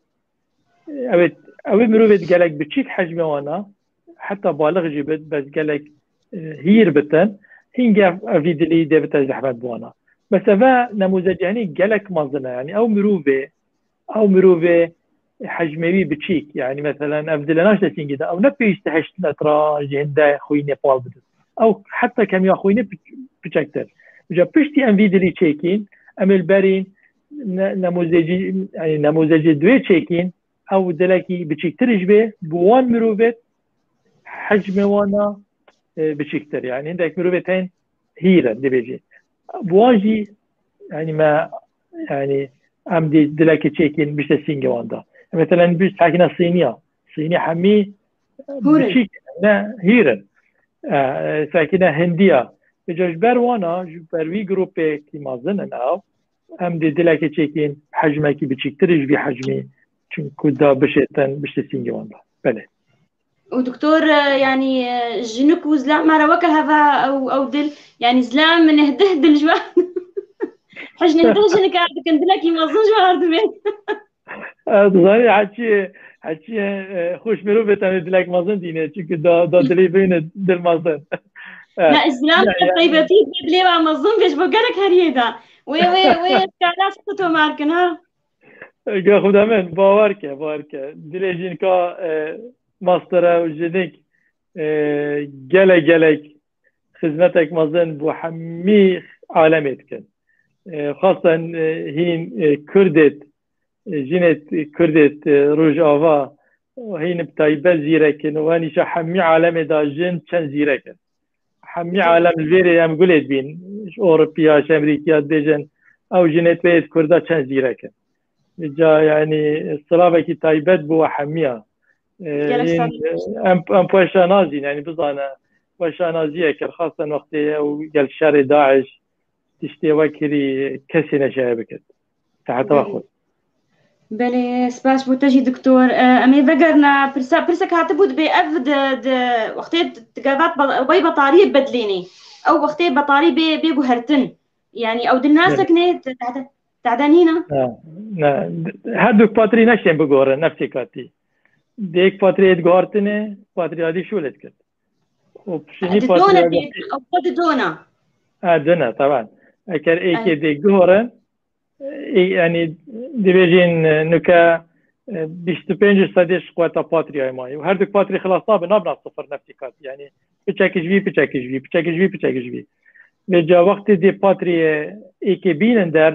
او مروفت قالك بتشيك حجمه وانا حتى بالغ جبت بس قالك هير بتن هنجا فيدلي دي بتزحمت بوانا بس افا نموذج يعني قالك مازنه يعني او مروفي حجمي بتشيك يعني مثلا افدلناش تسين كده او نبيش تهشت نترا جهندا خوي نيبال بدت او حتى كم يا خوينه بتشكتر جا بشتي ام فيدلي تشيكين ام البرين نموذجي يعني نموذج دوي تشيكين او دلكي بتشكترج به بوان مروفت حجم وانا بتشكتر يعني عندك مروفتين هيرا دي بيجي بواجي يعني ما يعني ام دي دلك تشيكين بيش سينجواندا مثلا بيش ساكنه صينيه حمي بتشيك لا هيرن ساكنه هنديه بجوج بروانا جبروي جروبي كي مازن او ام دي دلك تشيكين حجمه كي بتشيك ترج بحجمي چونكو دا بشتن بيش سينجواندا بله ودكتور يعني جنوك وزلام مرة وكل هذا أو دل يعني زلام من هده الجوان حج نهده جنك عاد كندلك يمازن جوار دمين ظاهر حكي خوش مرو بتن دلك مازن دينه چونك دا دلی بین دل مازن لا زلام طيبتي دلي مازن بيش بقولك هريدا وي كالا صوتو ماركن ها خدا من باور که دلی جنکا ماستر و جنك gelek خدمتك مازن بو حمي عالمت كن خاصة هين كردت جنت كردت روج آوا هين بتايبة زيركن وانيشا حمي عالم دا جن چن زيركن حمي عالم الفيري هم قلت بين أوروبيا أمريكا بيجن أو جنت بيت كردا چن زيركن جا يعني الصلابة كي تايبت بو حميها ام بوشا نازي يعني بزانا بوشا نازيه خاصه وقت او قال شر داعش تشتي وكري كسي نشابك تحت واخذ بله سپاس بو تجي دكتور امي بقرنا برسا كاتبود بأفد وقتي تقابات باي بطاريه بدليني او وقتي بطاريه بيبو هرتن يعني او دلناسك نيت تعدانينا هادوك باتري نشين بقوره نفسي كاتي دیک پاتریت گارتنه پاتریادی شولت کرد و شنی پاتریادی او خود دونا دونا طبعا اگر ایک دیک گارن يعني ديبيجين نكا 25 سادش قوة باتريا ماي وهردك باتري خلاص طاب نابنا صفر نفسي كات يعني بتشكش نجا وقت دي باتري ايكي بينن در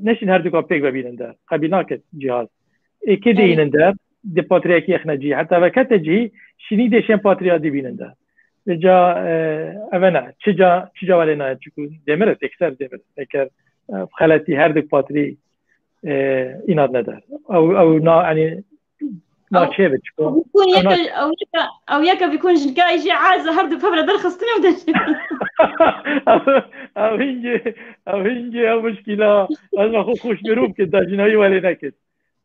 نشين هردك بيك بينن در قبيناك جهاز ايكي دينن در دي باتريا كي اخنا جي حتى وقت جي شني ديشن باتريا دي بينن در نجا انا تشجا ولينا تكون دمرت اكثر دمرت لكن خلاتي هردك باتري ایناد ندار او نا يعني ما شيء بتكون او يك بيكون جنكاي شي عازه هردك فبره درخصتني ودش او هنجي او مشكله انا خوش بروب كده جناي ولا نكد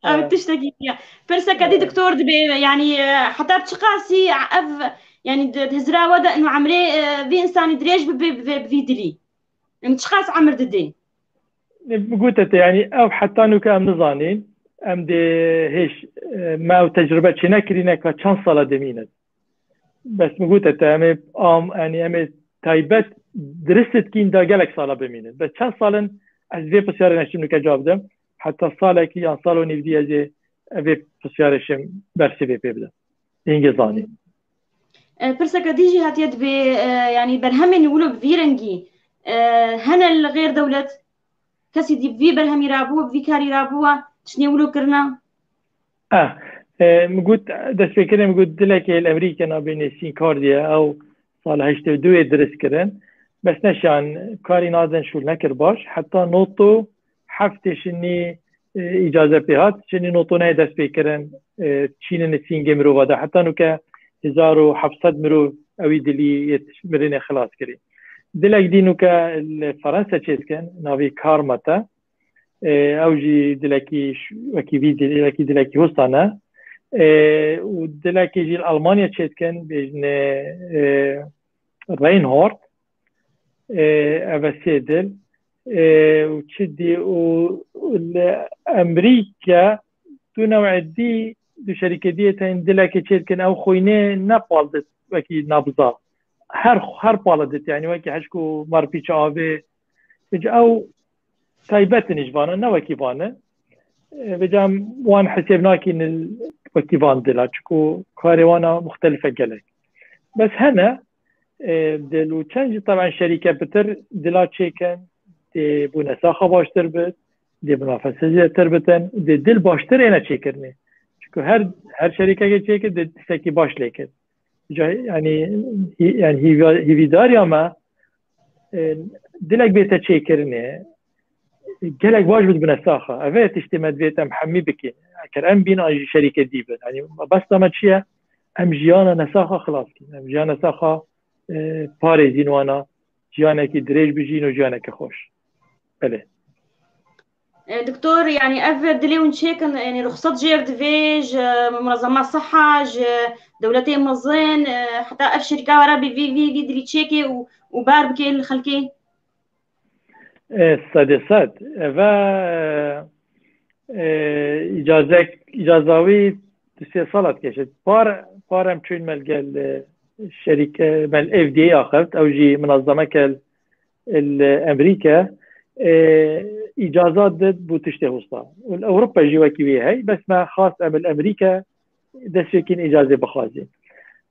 او تشتكي فيها فرسا كدي دكتور يعني حتى بتشقاسي يعني تهزرا ودا انه عمري في انسان دريج بفيدلي يعني تشخاص عمر ددي قلت يعني او حتى انه كام نظانين ام دي هيش ما تجربه شنكرينا كان صلا دمينه بس قلت يعني يعني ام تايبت درست كين دا جالك صلا بمينه بس كان صالن از في بسيار نشم كجابدم حتى صاله كي ان صالو نبدي اجي في بسيارشم برسي بيبدا انجزاني برسك ديجي هاتيت ب يعني برهم يقولوا بفيرنجي هنا الغير دولة كسي دي في برهم يرابوه في كاري رابوه شنو يقولوا كرنا مقول دست فكرة مقول دلك الأمريكان بين سينكارديا أو صالح 82 درس كرن بس نشان كاري نازن شو نكر باش حتى نوتو حفتش إني إجازة بهات شني نوتو نه دست فكرن تشين نسين مرو ودا حتى نوكا 1700 مرو أوي دلي يتمرين خلاص كري دلك دي نوكا الفرنسا تشيت كان نافي كارماتا اوجي دلكي وكي في دلكي هوستانا ودلكي جي المانيا تشيت كان بين راينهورت افاسيدل وتشدي وامريكا تو نوع دي دو شركه دي تن دلكي تشيت كان او خوينه نابالدت وكي نابزا هر بالدت يعني وكي حشكو ماربيتش اوي او تايبت نجبانه نوكيبانه بجام وان حسبناكي ان الوكيبان دلا تشكو كاريوانا مختلفه جلك بس هنا دلو تشنج طبعا شركه بتر دلا تشيكن دي بونساخه باشتر بت دي منافسه زياتر بتن دي دل باشتر انا تشيكرني تشكو هر شركه تشيك دي تسكي باش ليكن يعني هي فيداريا ما دلك بيتا تشيكرني gelek baş bid bnessaxa evet işte medvet em hemî bikin eker em bîn an jî şerîkê dî bin yani bes me çi ye em jiyana nesaxa xilas kin em jiyana nesaxa parêzîn wana jiyanekî dirêj bijîn û jiyanekî xweş belê. دكتور يعني اف دليون شيكن يعني رخصة جير دفيج منظمات صحة دولتين منظين حتى اف شركة ورا في دلي تشيكي وبار بكي الخلكي صد و اجازاوی 3 سالات کشید پارم چون ملگل شركة مال FDA اخذت او جي منظمة الامريكا اجازات دد بو تشتي وسطا والاوروبا جي وكي هي بس ما خاص قبل امريكا دسكين اجازه بخازين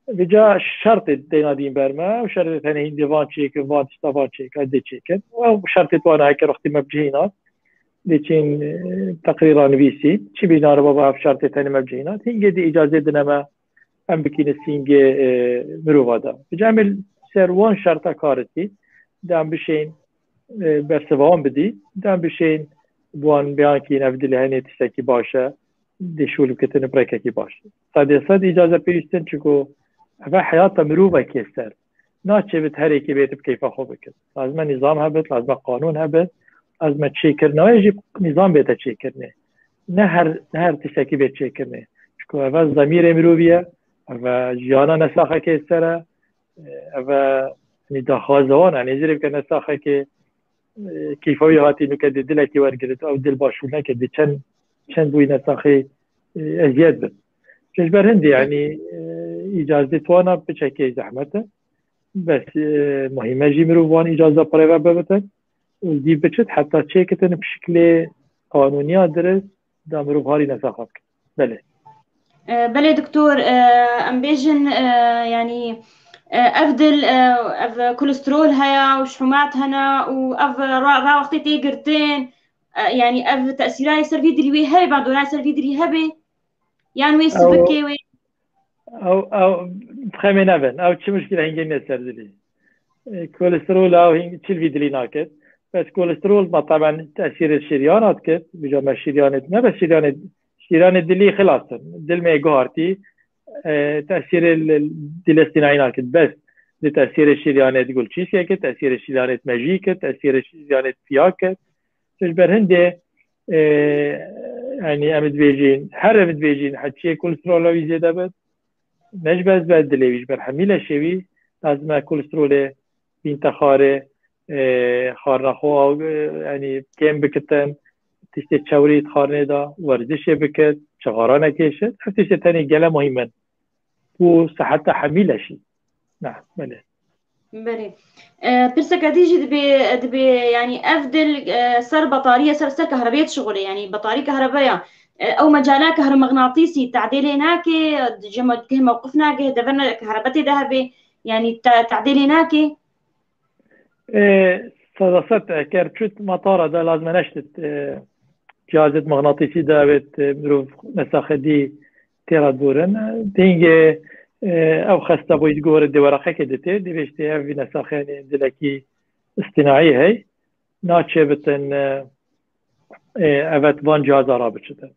بجا شرط دينادين برما وشرط ثاني ديفان تشيك فان تشتافان تشيك ادي تشيك وشرط وانا هيك رحت مبجينات ديتين تقريرا نبيسي شي بينا بابا في شرط ثاني مبجينات هي دي اجازه دنما ام بكين السينجي مروفادا بجامل سروان شرطه كارتي دام بشين برسوان بدی دام بشین بوان بیان کی نفدی لحنی تشکی باشه دیشول کتن برکه کی باشه صد اجازه پیشتن چکو اول حیات مروبه کیستر ناچه بت هر کی بیت بکیف خو بکن لازم نظام هبت لازم قانون هبت لازم تشکر نایجی نظام بیت تشکرنه نه هر تشکی بیت تشکرنه چکو اول ضمیر مروبیه اول جانا نساخه کیستر اول نداخوازوان یعنی زیرب که نساخه که كيفوي هاتي نكد دلكي ورقدت او دل باشونا كد چن بوي نساخي ازياد بن جبر هندي يعني اجازه وانا بشكل زحمته بس مهمه جي مروان اجازه بريفا ببتن ودي بچت حتى تشيكتن بشكل قانوني درس دا مروهاري نساخك بله بله دكتور ام بيجن يعني افدل اف كوليسترول هيا وشحومات هنا واف را وقتي تيجرتين يعني اف تاثيرها يصير في دري هي بعد ولا يصير في دري هبه يعني وين سبكي وين او تخمينا بن او شي مشكله هنجي نسر دلي كوليسترول او هنجي تشيل في دلي ناكت بس كوليسترول ما طبعا تاثير الشريانات كت بجمع الشريانات ما بس شريان الدلي خلاص دل ما يقهرتي تأثير الدل الصناعي بس لتأثير الشريانات تقول شيء تأثير الشريانات ماجيك تأثير الشريانات فياك تجبر هندي يعني أمد بيجين حرمت بيجين حتى شيء كوليسترول زيادة بس مش بس بعد اللي يجبر حميلة شوي لازم كوليسترول بين تخاره خارنا خو يعني كم بكتن تشتي تشاوري تخارني دا ورزش بكت شغارانه كيشت حتى شيء ثاني جلا مهما وصحتها حميلة شيء نعم بله بله برسك تيجي دبي يعني أفضل صار بطارية صار كهربية شغله يعني بطارية كهربائية أو مجالات كهرومغناطيسي تعديل هناك جمع موقفنا دفرنا كهربتي ذهبي يعني تعديل هناك صدقت كربشت مطارة ده لازم نشتت جهازات مغناطيسي ده بيت مروف نساخ دي تيرا دورن تيجي او خسته بويد جور دي ورقه كدته دي بيشتي في نساخين دلكي اصطناعي هي ناتشه بتن اوت وان جهاز رابطه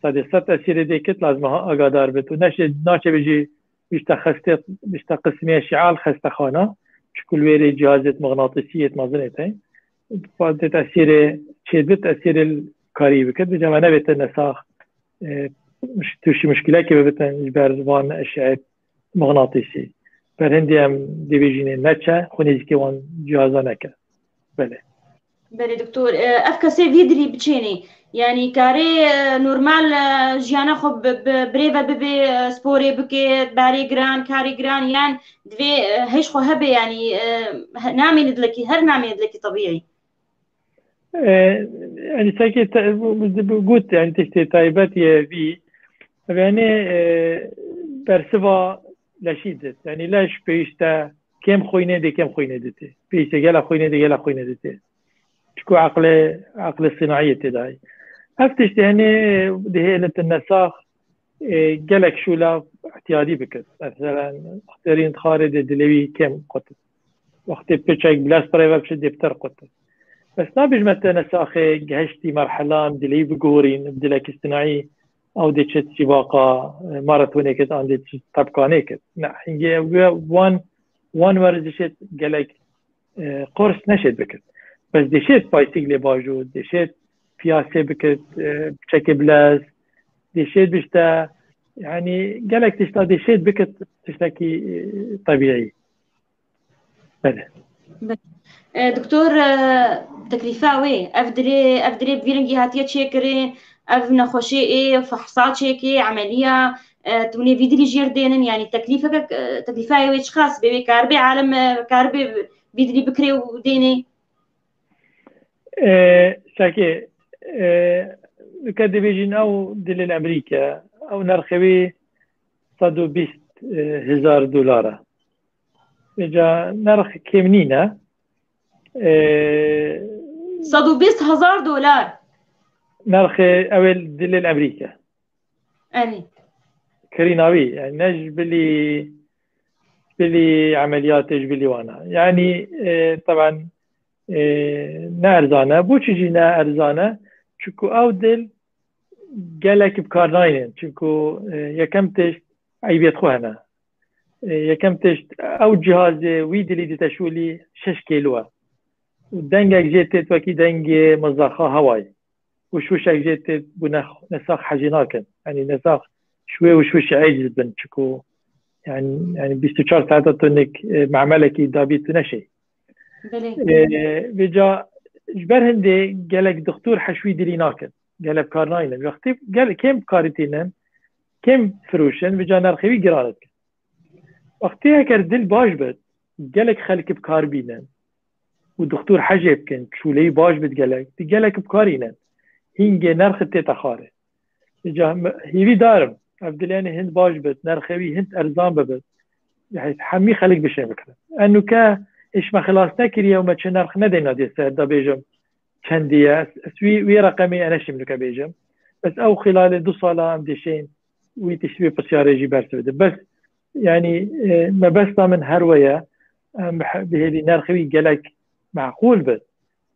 صدقت تاثير دي كت لازم اقدر بتو ناتشه بيجي بيشتا قسميه اشعال خسته خانه شكل ويري جهازات مغناطيسيه مازنتين بعد تاثير شدت تاثير الكاري بكت بجمعنه بتن نساخ مش توشي مشكله كيف بتن جبر وان اشعه مغناطيسي برهندي ام ديفيجيني نتشا خونيزكي وان جهازانك بله بله دكتور افكاسي فيدري بتشيني يعني كاري نورمال جيانا خب بريفا ببي سبوري بكي باري جران كاري جران يعني دفي هيش خو هبي يعني نامي ندلكي هر نامي ندلكي طبيعي يعني ساكي قلت يعني تشتي تايباتي في يعني برسوا لشيدت يعني لاش بيشتا كم خوينه دي كم خوينه دتي بيشتا جلا خوينه دي جلا خوينه دتي شكو عقل الصناعيه تداي افتشت يعني دهينه النساخ جلك شولا احتياطي بكت مثلا اختارين خارج دلوي كم قط وقت بتشيك بلاس بريفا بشد يبتر قط بس نابج متى نساخي جهشتي مرحلة بدلي بقورين بدلك اصطناعي او دي تشت سباقة ماراثوني كت عندي طبقاني كت نحن وان ورزشت قالك قرص نشد بكت بس دشت بايسيكلي باجو دشت بياسي بكت بشكل بلاس دشت بشتا يعني قالك تشتا دشت بكت تشتكي طبيعي بله دكتور تكليفاوي افدري بفيرنجي هاتيه تشيكري اف نخوشي ايه فحصات شيكي عمليه توني فيدري جيردين يعني تكليفاوي خاص بي كاربي عالم كاربي فيدري بكري وديني شاكي كده بيجين او دل امريكا او نرخوي $120,000 اجا نرخ كيمنينا $120,000 نرخ اول دل امريكا اني كريناوي يعني نج بلي عمليات بلي وانا يعني طبعا نارزانه بو چجينا ارزانه چكو او دل قالك بكارناين چكو يكم تشت عيبيت خوهنا يكم تشت او جهاز ويدلي دي تشولي 6 كيلو ودنگك جيتت وكي دنگ مزاخا هواي وشوشك جيتت بنساخ حجيناكن يعني نساخ شوي وشوش عاجز بن چكو يعني 24 ساعة تونك معملكي دابيت نشي بجا جبر هندي قالك دكتور حشوي دلي ناكن قال بكارناين وقتي قال كم كارتينن كم فروشن بجا نرخوي قرارت وقتها كردل باش بد قالك خلك بكاربينن ودكتور حجب كن شولي باش بد قالك بكارينن هنگ نرخ تتخاره بجا هيوي دارم عبدالياني هند باش بد نرخوي هند ارزان ببد يعني حمي خلك بشي بكره انه كا ايش ما خلاص نكريه وما تش نرخ ندينا دي سيدا بيجم كندية وي رقمي انا شملك بيجم بس او خلال 2 صالة ام ديشين وي تشبيه بسيارة جي برس بده بس يعني ما بس من هروية بهذه نرخوي قالك معقول بس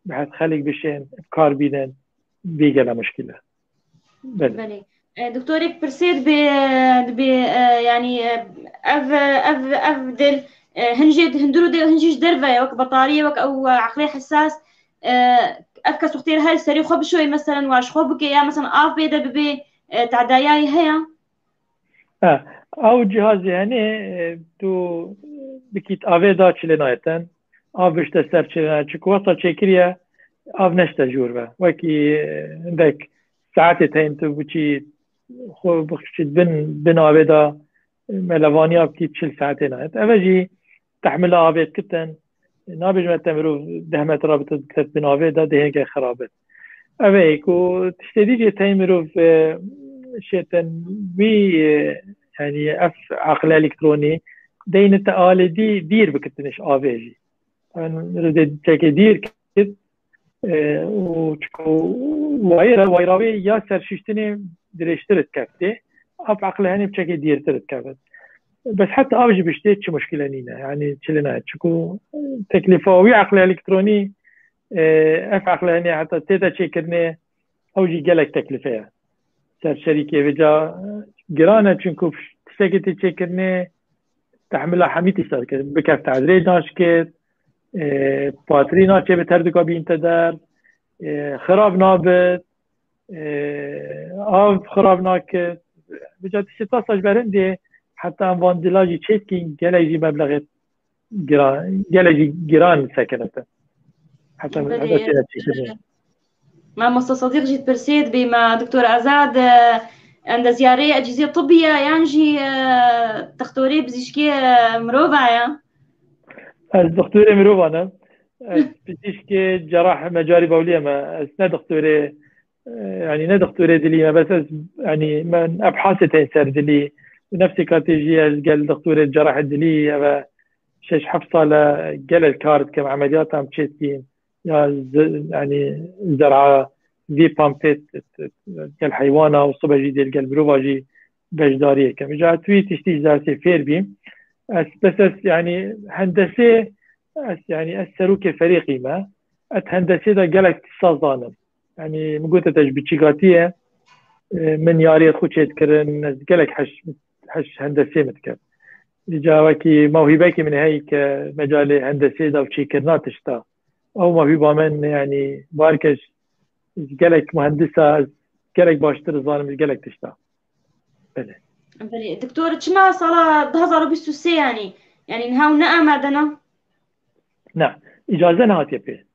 بحث خليك بشين بكاربينن بيجا مشكلة بلي دكتورك برسيد ب يعني افدل هنجيج درفة وك بطارية وك او عقلية حساس افكا سختير هاي سري خب شوي مثلا واش خبك يا مثلا بيدا ببي تعداياي هيا او جهاز يعني تو بكيت افيدا تشلينايتن بشتا سر تشلينا تشكو وصل تشكريا نشتا جوربا وكي عندك ساعات تين تو بچي خو بخشت بن افيدا ملوانيا بكيت تشل ساعتين اوجي تحمل افيد كتن نابج ما تمرو دهمت رابطه كتب بن افيدا دهنك خرابت اويك وتشتدي جي تيمرو شيتن بي يعني عقل الكتروني دين تآل دير بكتنش افيجي رد تكي دير كت ويراوي يا سرشتني دريشترت كفتي عقل هني بشكل دير ترت كفت بس حتى اوجي بشتيت شو مشكله نينا يعني تشلنا تشكو تكلفه وي عقل الكتروني عقل هني حتى تيتا تشيكرني اوجي قالك تكلفه سر شركه وجا جرانا چونكو تشتكي تشيكرني تحملها حميتي سركه بكف تعدري ناشكت باتري ناچه بتردقا بينتدر خراب نابت خراب ناكت بجا تشتا ساجبرن حتى انوان دلاجي تشيكين جلاجي مبلغ جلاجي جيران سكنته حتى ما مصدق جيت برسيد بما دكتور أزاد عند زيارة أجهزة طبية ينجي دكتوري بزيشكي مروفايا الدكتوري مروفانا بزيشكي جراح مجاري بولية ما اسنا دكتوري يعني نا دكتوري دلي ما بس يعني من أبحاث تنسر دلي ونفس كاتيجية قال دكتوري الجراح الدلي شش حفصة قال الكارد كم عمليات عم تشيتين يعني زرعة في بامبيت كالحيوانة والصبا جي ديال قلب روفاجي بجدارية كم جاء تويت تشتيج دارسي فير بيم بس يعني هندسة يعني أثروا كفريقي ما هندسه دا جالك اختصاص دانم يعني مقولت تجبيتشيغاتيه من ياري خو تشكرن جالك حش هندسه متكر جاوكي موهبه من هيك مجال هندسه دا وتشكرنا تشتا او موهبه من يعني باركش جالك مهندسه جالك باشتر ظالم جالك تشتا بله دكتور تشما صار 2023 يعني نهاو معدنا نعم اجازه نهات يبي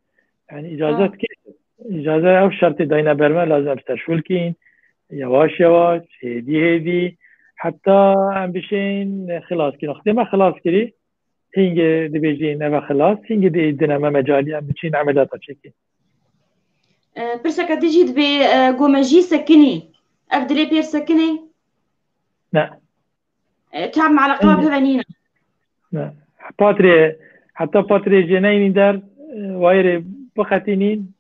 يعني اجازه كيف اجازه او شرط داينا برما لازم ترشولكين يواش يواش هدي حتى ام بشين خلاص كي نخدمها خلاص كري هينجي دي بيجين ابا خلاص هينجي دي دينما مجالي ام بشين عمليات تشكي برسك تجيد بقومجي سكني افدلي بير سكني نعم تعب مع القلب هبنينا نعم حتى باتري جنين در وايري بختينين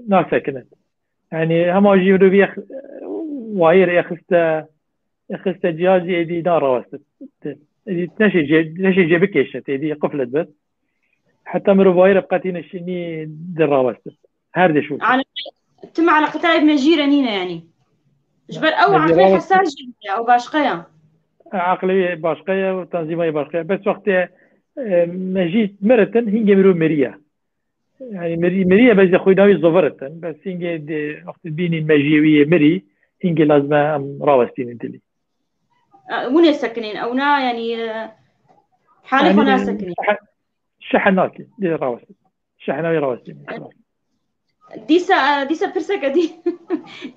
ناسكنت يعني هم اجيبوا بي واير اخست جهازي دي دار واسط دي نشي جيبك يشت دي قفلت بس حتى مرو واير بقاتين الشني در واسط هردي شو على تم على قتايب مجيره نينا يعني جبر او عقلي حساس او باشقيه عقلي باشقيه وتنظيميه باشقيه بس وقت مجيت مرتن هي مرو مريا يعني مريا بس اخوي ناوي زفرتن بس هنجي وقت بيني المجيويه مري هنجي لازم راوستين انتلي وين ساكنين او نا يعني حالي خنا ساكنين شحناكي دي راوستين شحناوي راوستين ديسا برسك دي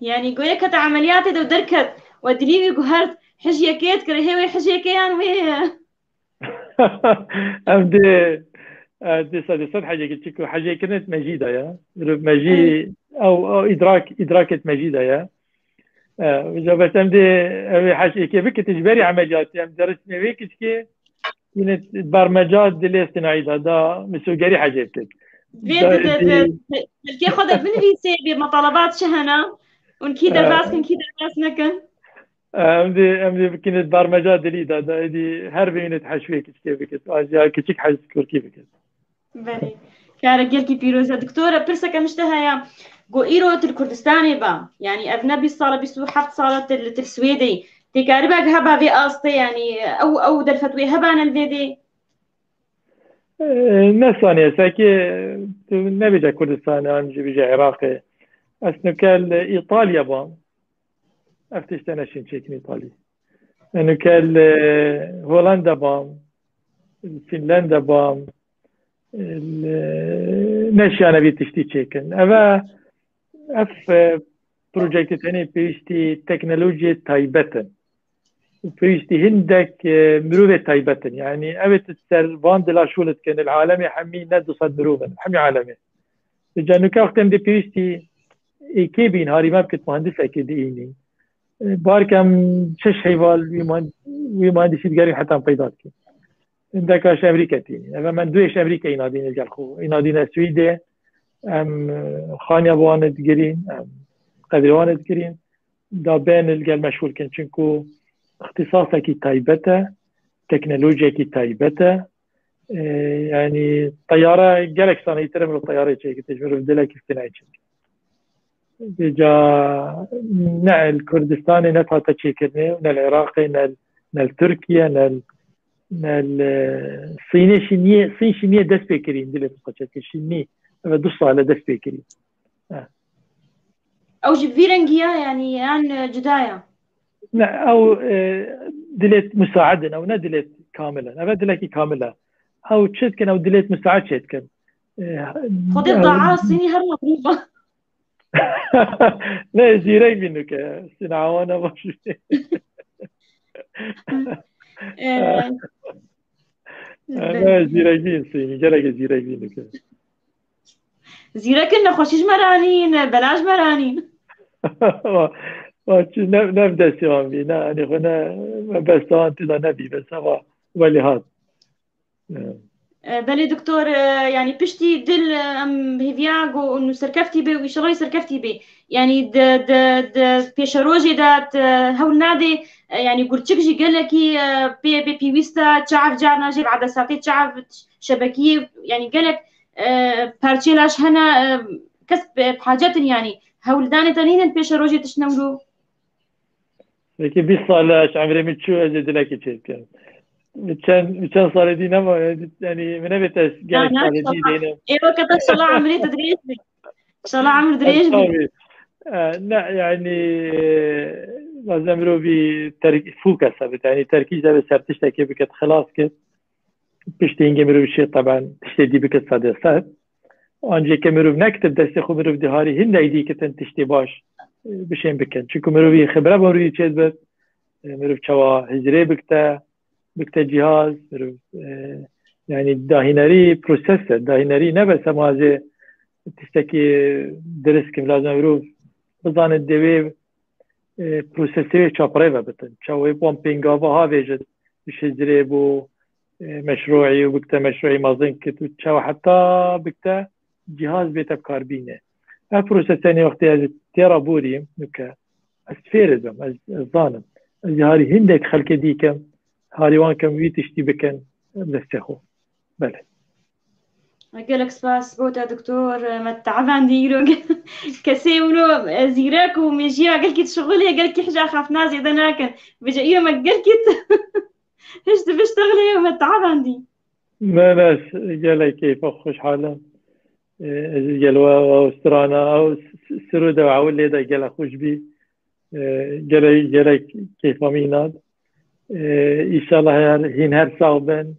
يعني قولي كت عمليات دو دركت ودليبي قهرت حجيه كيت كرهي حجيه كيان وي دي صد حاجه كتشكو حاجه كانت مجيده يا مجي او ادراكه مجيده يا بس امدي حاجه كيف تجبري عمليات يعني درست ويك كي كانت برمجات دي الاصطناعي ده مسوقري حاجه كده كي خدت من في بمطالبات شهنه ونكي دراسك نكي دراسنكن امدي كانت برمجات دي دي هربينت حشويك كيف كده كيف حاجه كيف كده بله كارجل كي بيروزا دكتورة برسك مشتهيا جو إيرو الكردستاني با يعني أجنبي صار بيسو حفظ صارت السويدي تكاربك هبا في أصلي يعني أو دلفتوي هبا أنا الفيدي نسانية ساكي نبيجا كردستان أنجي بيجا عراقي أسنو كال إيطاليا بام أفتش تناشين شيكين إيطالي أنو كال هولندا بام فنلندا بام نشي أنا بيتشتي تشيكن أبا أف بروجكت تاني بيشتي تكنولوجيا تايبتن بيشتي هندك مروفة تايبتن يعني أبت السر باندلا شولت كان العالمي حمي ندو صد مروفة حمي عالمي جانو كاختم دي بيشتي كيبين هاري ما بكت مهندس أكيديني باركم شش حيوال ومهندسي تقاري حتى مقيدات كي عندك اش امريكا تيني اما من دويش امريكا ينادين الجلخو ينادين السويدي ام خانيا بواند جرين ام قدرواند جرين دا بين الجل مشغول كن چونكو اختصاصا كي تايبته تكنولوجيا كي تايبته يعني طياره جالكسي انا يترمل الطياره شيء تجمر بدلك اصطناعي بجا نال الكردستاني نتها تشيكرني ونال العراقي نال تركيا الصيني شينية دست بكرين دلت قشة شيني دوس على دست بكرين أو جبيرنجيا يعني عن جدايا لا أو دلت مساعدا أو ندلت كاملا أبدا دلت كاملة أو تشد كان أو دلت مساعد شد كان خذ الضاعة الصيني هر مضروبة لا زيري منك سنعوانا باش لا زيرين صيني جرق زيرين كده زيرا كنا خوشيش مرانين بلاش مرانين نبدا سوام بينا يعني هنا بس انت لا نبي بس هو ولي هذا بلي دكتور يعني بشتي دل هيفياغو انه سركفتي بي وشغلي سركفتي بي يعني د بيشروجي دات هول نادي يعني قرتشكجي قال لك بي ويستا تعرف جارنا جيب عدساتي تعرف شبكيه يعني قال لك پارچێلاش هەنا کەس بحاجەتن ینی هەولدانێتە نینن پێشە ڕۆژێ تشنەمرو Peki 20 عمري من شو أجد لك شيء كان كان صار دينا ما يعني من أبي قال صار دينا إيوه كتر صلاة عمري تدريس بي صلاة عمر دريش بي لا يعني لازم رو فوكس يعني تركيز على سرتش تكيف بكت خلاص كت بيشتينج مرو شيء طبعا تشتي بكت صدقات وانجي كمرو نكتب دستي خو مرو دهاري هند ايدي كتن تشتي باش بشين بكن چونكو مرو خبره بوري چيز بس مرو چوا هجري بكتا جهاز مرو يعني داهنري بروسيس داهنري نبس مازه تشتكي درس كم لازم مرو بزان الدوي بروسيسي چاپره بتن چوا بومبينغ ها ويجت بش هجري بو مشروعي وبكتا مشروعي مازن كت وتشوا حتى بكتا جهاز بيت بكاربينه البروسيس ثاني وقت تيرا بوري نكا استفيرزم الظانم هاري هندك خلق ديكم هاري وان كم ويتشتي بكن بلستخو بله قالك سباس بوتا دكتور ما تعبان ديرو كسي ولو زيراك ومجيا قال كي تشغلي قال كي حاجه خاف نازي دناكن بجا ايوه ما قال كي ايش تبي تشتغلي وما تعبان دي ما ناس قال كيف خوش حاله قالوا استرانا او سرودا وعولي دا قال خوش بي قال كيف اميناد ان شاء الله هين هر صعبن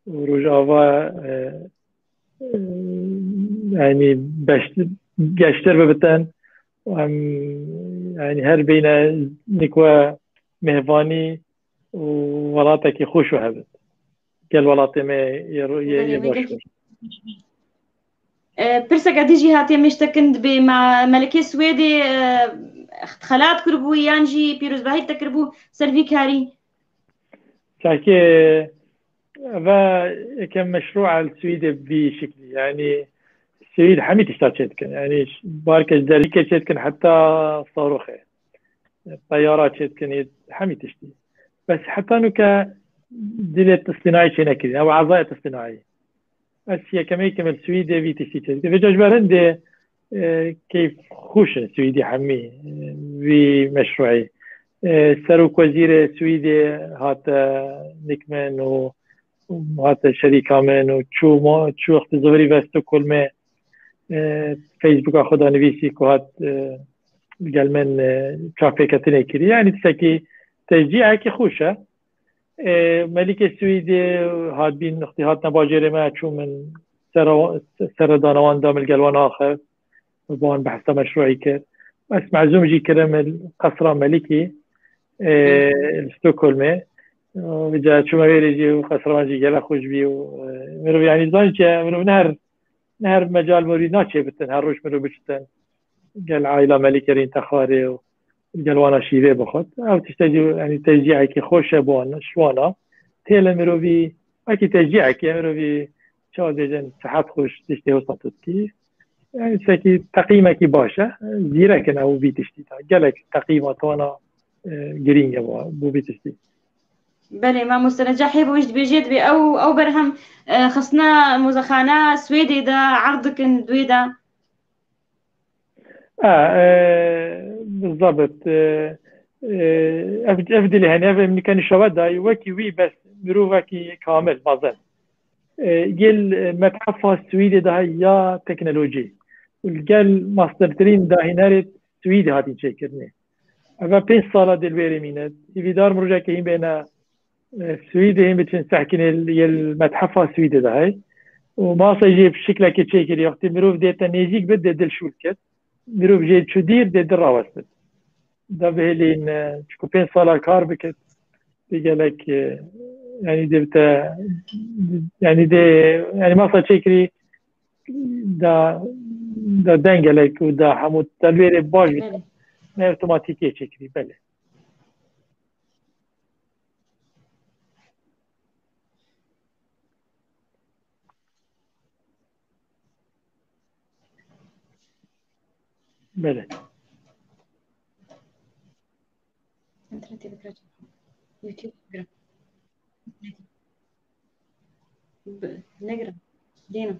ورجعوا يعني قاشتر ببتن يعني هر بين نكوا مهفاني وولاتك خوش وهبت قال ولاتي ما يباشر برسك ديجي هاتي مشتكند بمع ملكي سويدي خلات كربو يانجي بيروز باهي تكربو سلفي كاري شاكي كان مشروع السويد بشكل يعني السويد حمي تشتات كان يعني بارك ذلك كان حتى صاروخه طيارات كان حمي تشتي بس حتى انه دلت اصطناعي شيء كذا او عضاء اصطناعي بس هي كمان كمان السويدي في تشتي في جبرند كيف خوش السويدي حمي في مشروعي سروك وزير سويدي هات نكمن وهات شريكة من وشو اخت زهري بستو كل ما فيسبوك اخذ نفيسي كوهات قال من ترافيك تنكري يعني تسكي تشجيع كي خوشة ملك السويدي هات بين اختيارات نباجر ما شو من سردانوان دام القلوان اخر وبان بحث مشروعي كر بس معزوم جي كرم القصرة ملكي ستوكهولم وجا شو ما بيجي وقصران جي قال خوش بي ومرو يعني زانجا مرو نهر مجال مريد ناتشي بتن هروش مرو بشتن قال عائلة ملكرين تخاري قال وانا شيري بخد او تشتجي يعني تشجيعك خوش بوانا شوانا تيلا مرو بي اكي تشجيعك مرو بي شو ديجن صحات خوش تشتي وسطت كي يعني ساكي تقييمك باشا زيرك او بي تشتي قالك تقييمات وانا جرينجا بو بي تشتي بله ما مستنجحي بوجد بيجيت بي او برهم خصنا مزخانة سويدي دا عرضك دويدا بالضبط افدلي هنا من كان الشباب داي وكي وي بس مروفكي كامل بازن جيل متحف السويدي ده يا تكنولوجي والجل ماسترترين ده هنا سويدي هاتي تشكرني اما 5 ساله دل بيري مينت في دار مروجا كاين بين السويدي هم بتشن ساكن المتحف السويدي ده هاي وما سيجيب شكله كتشكل وقت مروف ديتا نيجيك بده دل شولكت مروف جيد شو دير دل راوست ده بهلين شكو 5 ساله كار بكت بيقالك يعني دبتا يعني دي يعني ما صار شكري دا دنگلك ودا حمود تلوير باش نه اوتوماتيكي شكري بله بله يوتيوب نقرا دينا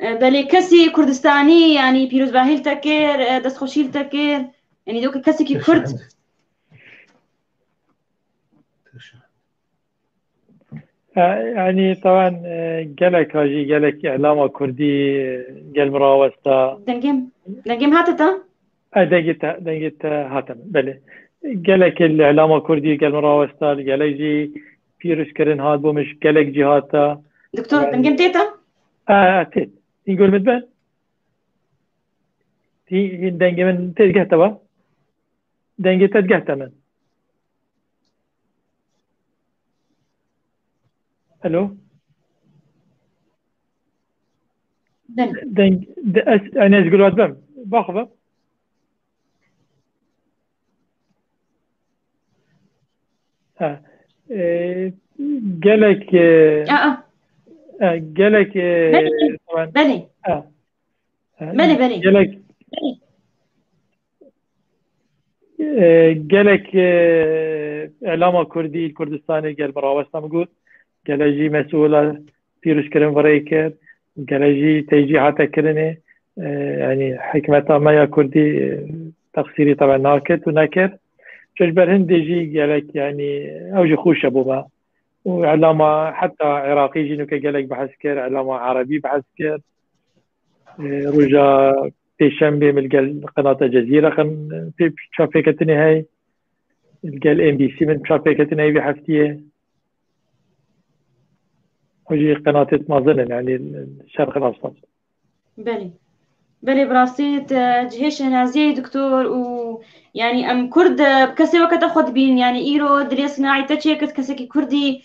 بلي كسي كردستاني يعني بيروز باهيل تكير دست خوشيل تكير يعني دوك كسي كي كرد يعني طبعا قالك هاجي قالك إعلام كردي قال مراوستا دنجم هاتتا دقيت هاتم بله قالك الإعلام كردي قال مراوستا قالك جي بيروز كرن هاد بو مش قالك جهاتا دكتور دنجم تيتا تيت يقول مدبن تي دنجم تيت قهتوا دنجي تيت قهتمن الو انا اقول واد باخذه قالك قالك طبعا بلي قالك اعلام كردي الكردستاني قال براوستا مقول قال جي مسؤولة بيروش كرن فريكر قال جي تيجي حتى كرني يعني حكمة ما يا كردي تقصيري طبعا ناكت ونكر شجبر هندي جي قالك يعني اوجي خوش ابوما وعلامة حتى عراقي جينو قالك بحسكر علامة عربي بحسكر رجا بيشنبه من قناة الجزيرة في شافيكتني هاي قال MBC من شافيكتني هاي بحفتيه وجي قناة مازن يعني الشرق الأوسط بلي براسيت جهيش نازي دكتور ويعني ام كرد بكسي وقت اخذ بين يعني ايرو دريس ناعي تشيكت كسكي كردي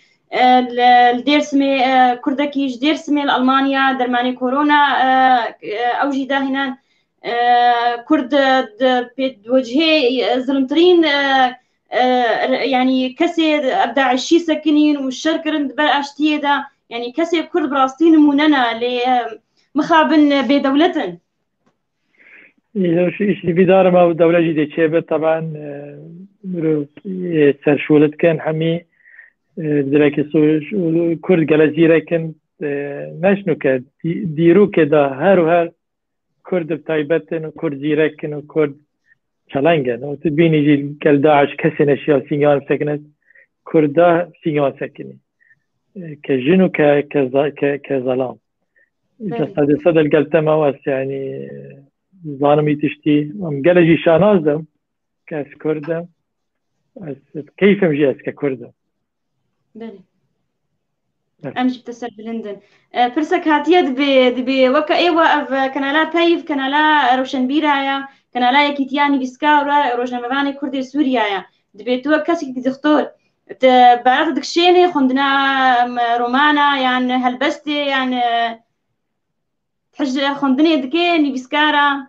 الديرسمي كردكي جديرسمي الالمانيا درماني كورونا اوجي دا هنا كرد بوجهي ظلمترين يعني كسي ابداع الشي سكنين والشركرند براشتيه دا يعني كسي كرد براستين موننا ل مخابن بدولتن إيش بدار ما دولة جديدة شيبة طبعا سرشولت كان حمي ذلك كرد جلزيرة كان نشنو كد ديرو كده هر كرد بتايبتن وكرد زيركن وكرد شلنجن وتبين يجي كالداعش كسن أشياء سينيان سكنت كردا سينيان سكني كجنو كظلام صد القلتما واس يعني ظالمي تشتي قال جي شانازم كاس كردم كيف مجي ككردم بلي امشي بتسر بلندن فرسك هاتيت دبي وكا ايوا اف كنالا تايف كنالا روشنبيرايا كنالا يكيتياني بسكاورا روشنمباني كردي سوريايا دبي تو كاسك دكتور بعرف دكشيني خندنا رومانا يعني هلبستي يعني حج خندني دكيني بسكارا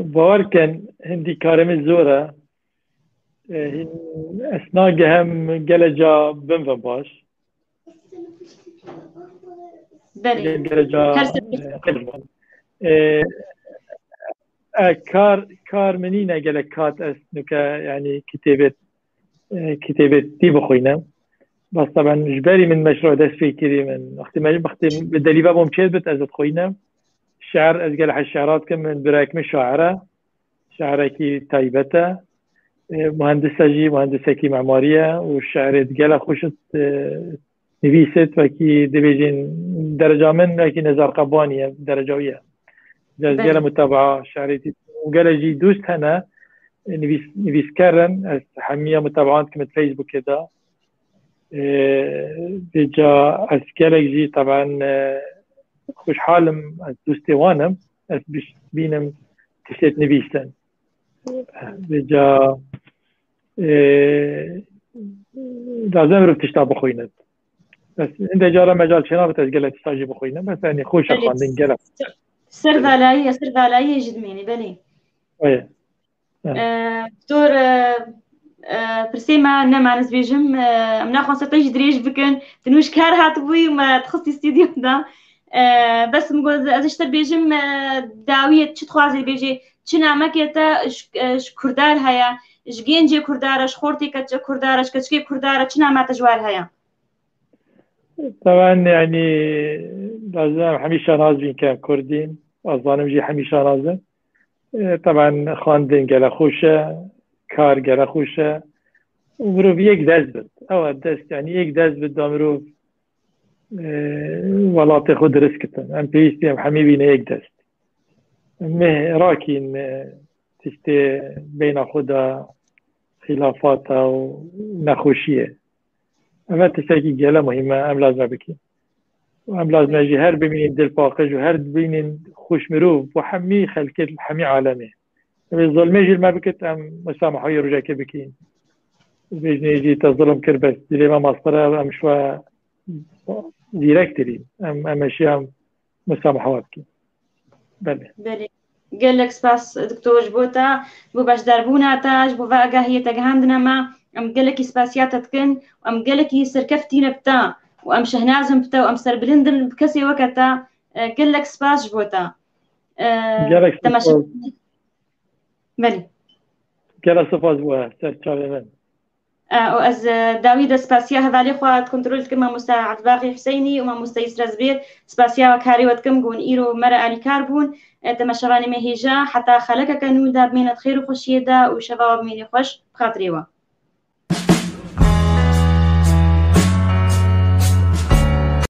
باوركن هندي كارم الزورة أثناء هم جلجا بنفن باش جلجا كار منينا جلك كات أسنك يعني كتابة دي بخوينا بس طبعا جبالي من مشروع داس فكري من احتمال بالدليل ممشيت بتأزت خوينا الشعر أزقل الشعرات كم من براكم الشاعرة شعرة كي تايبته مهندسة كي معمارية والشعر تقال خوشت نفيست وكي دبيجين درجة من وكي نزار قبانية درجوية جال متابعة شعريتي وقال جي دوست هنا نفيس كارن حمية متابعات كمت فيسبوك كده بيجا أسكالك جي طبعا خوش حالم دوستي وانم بيش بينم تشتت نفيسن بيجا لازم رو تشتا بخوينت بس عند جارة مجال شنا بتسجل تستاجي بخوينت بس يعني خوش خواندن قلب سر ذالاية جدميني بلي ويه دكتور برسيما نما نسبيجم مناخون ستيج دريج بكن تنوش كار هاتبوي ما تخصي استديو دا بس مقول ازشتر بيجم داوية تشتخوازي بيجي چنا مكيتا كردار هيا جگينجي كردارش خورتي كتش كردارش كتشكي كردارة چنا ما تجوال هيا طبعا يعني لازم هميشه نازبين كان كردين أظن جي هميشه نازم طبعا خواندن گله خوشه کار گله خوشه مروف یک دست بد او دست يعني یک دست بد مروف ولات خود درست کتن ام پیستی هم همی بینه یک دست مه راكين تشتي بين خدا خلافات و نخوشيه اما تشتكي جالا مهمة ام لازم بكي وام لازم اجي هر ببينين دل باقج وهر ببينين خوش مروف وحمي خلقت حمي عالمي الظلمي جي ما بكت ام مسامحة يرجع كبكين بيجني يجي تظلم كربس دلي ما مصدره ام شوى ديركتري ام اشياء مسامحة بكي بله قال لك سباس دكتور جبوتا بو باش دربونا تاج بو واقع هي تجهندنا ما ام قال لك سباسيات تكن وام قال لك سركفتين بتا وام شهنازم بتا وام سربلندن بكسي وقتا قال لك سباس جبوتا تماشى بله قال سباس بو سرچاوي از داوود سپاسیا هذا خوات كنترول كما مساعد باقي حسيني وما مستيسر زبير سپاسیا وكاري وتكم جون ايرو مرا علي كاربون تمشراني مهيجا حتى خلقك كانوا داب من الخير وخشيدا وشباب من خوش بخاطريوا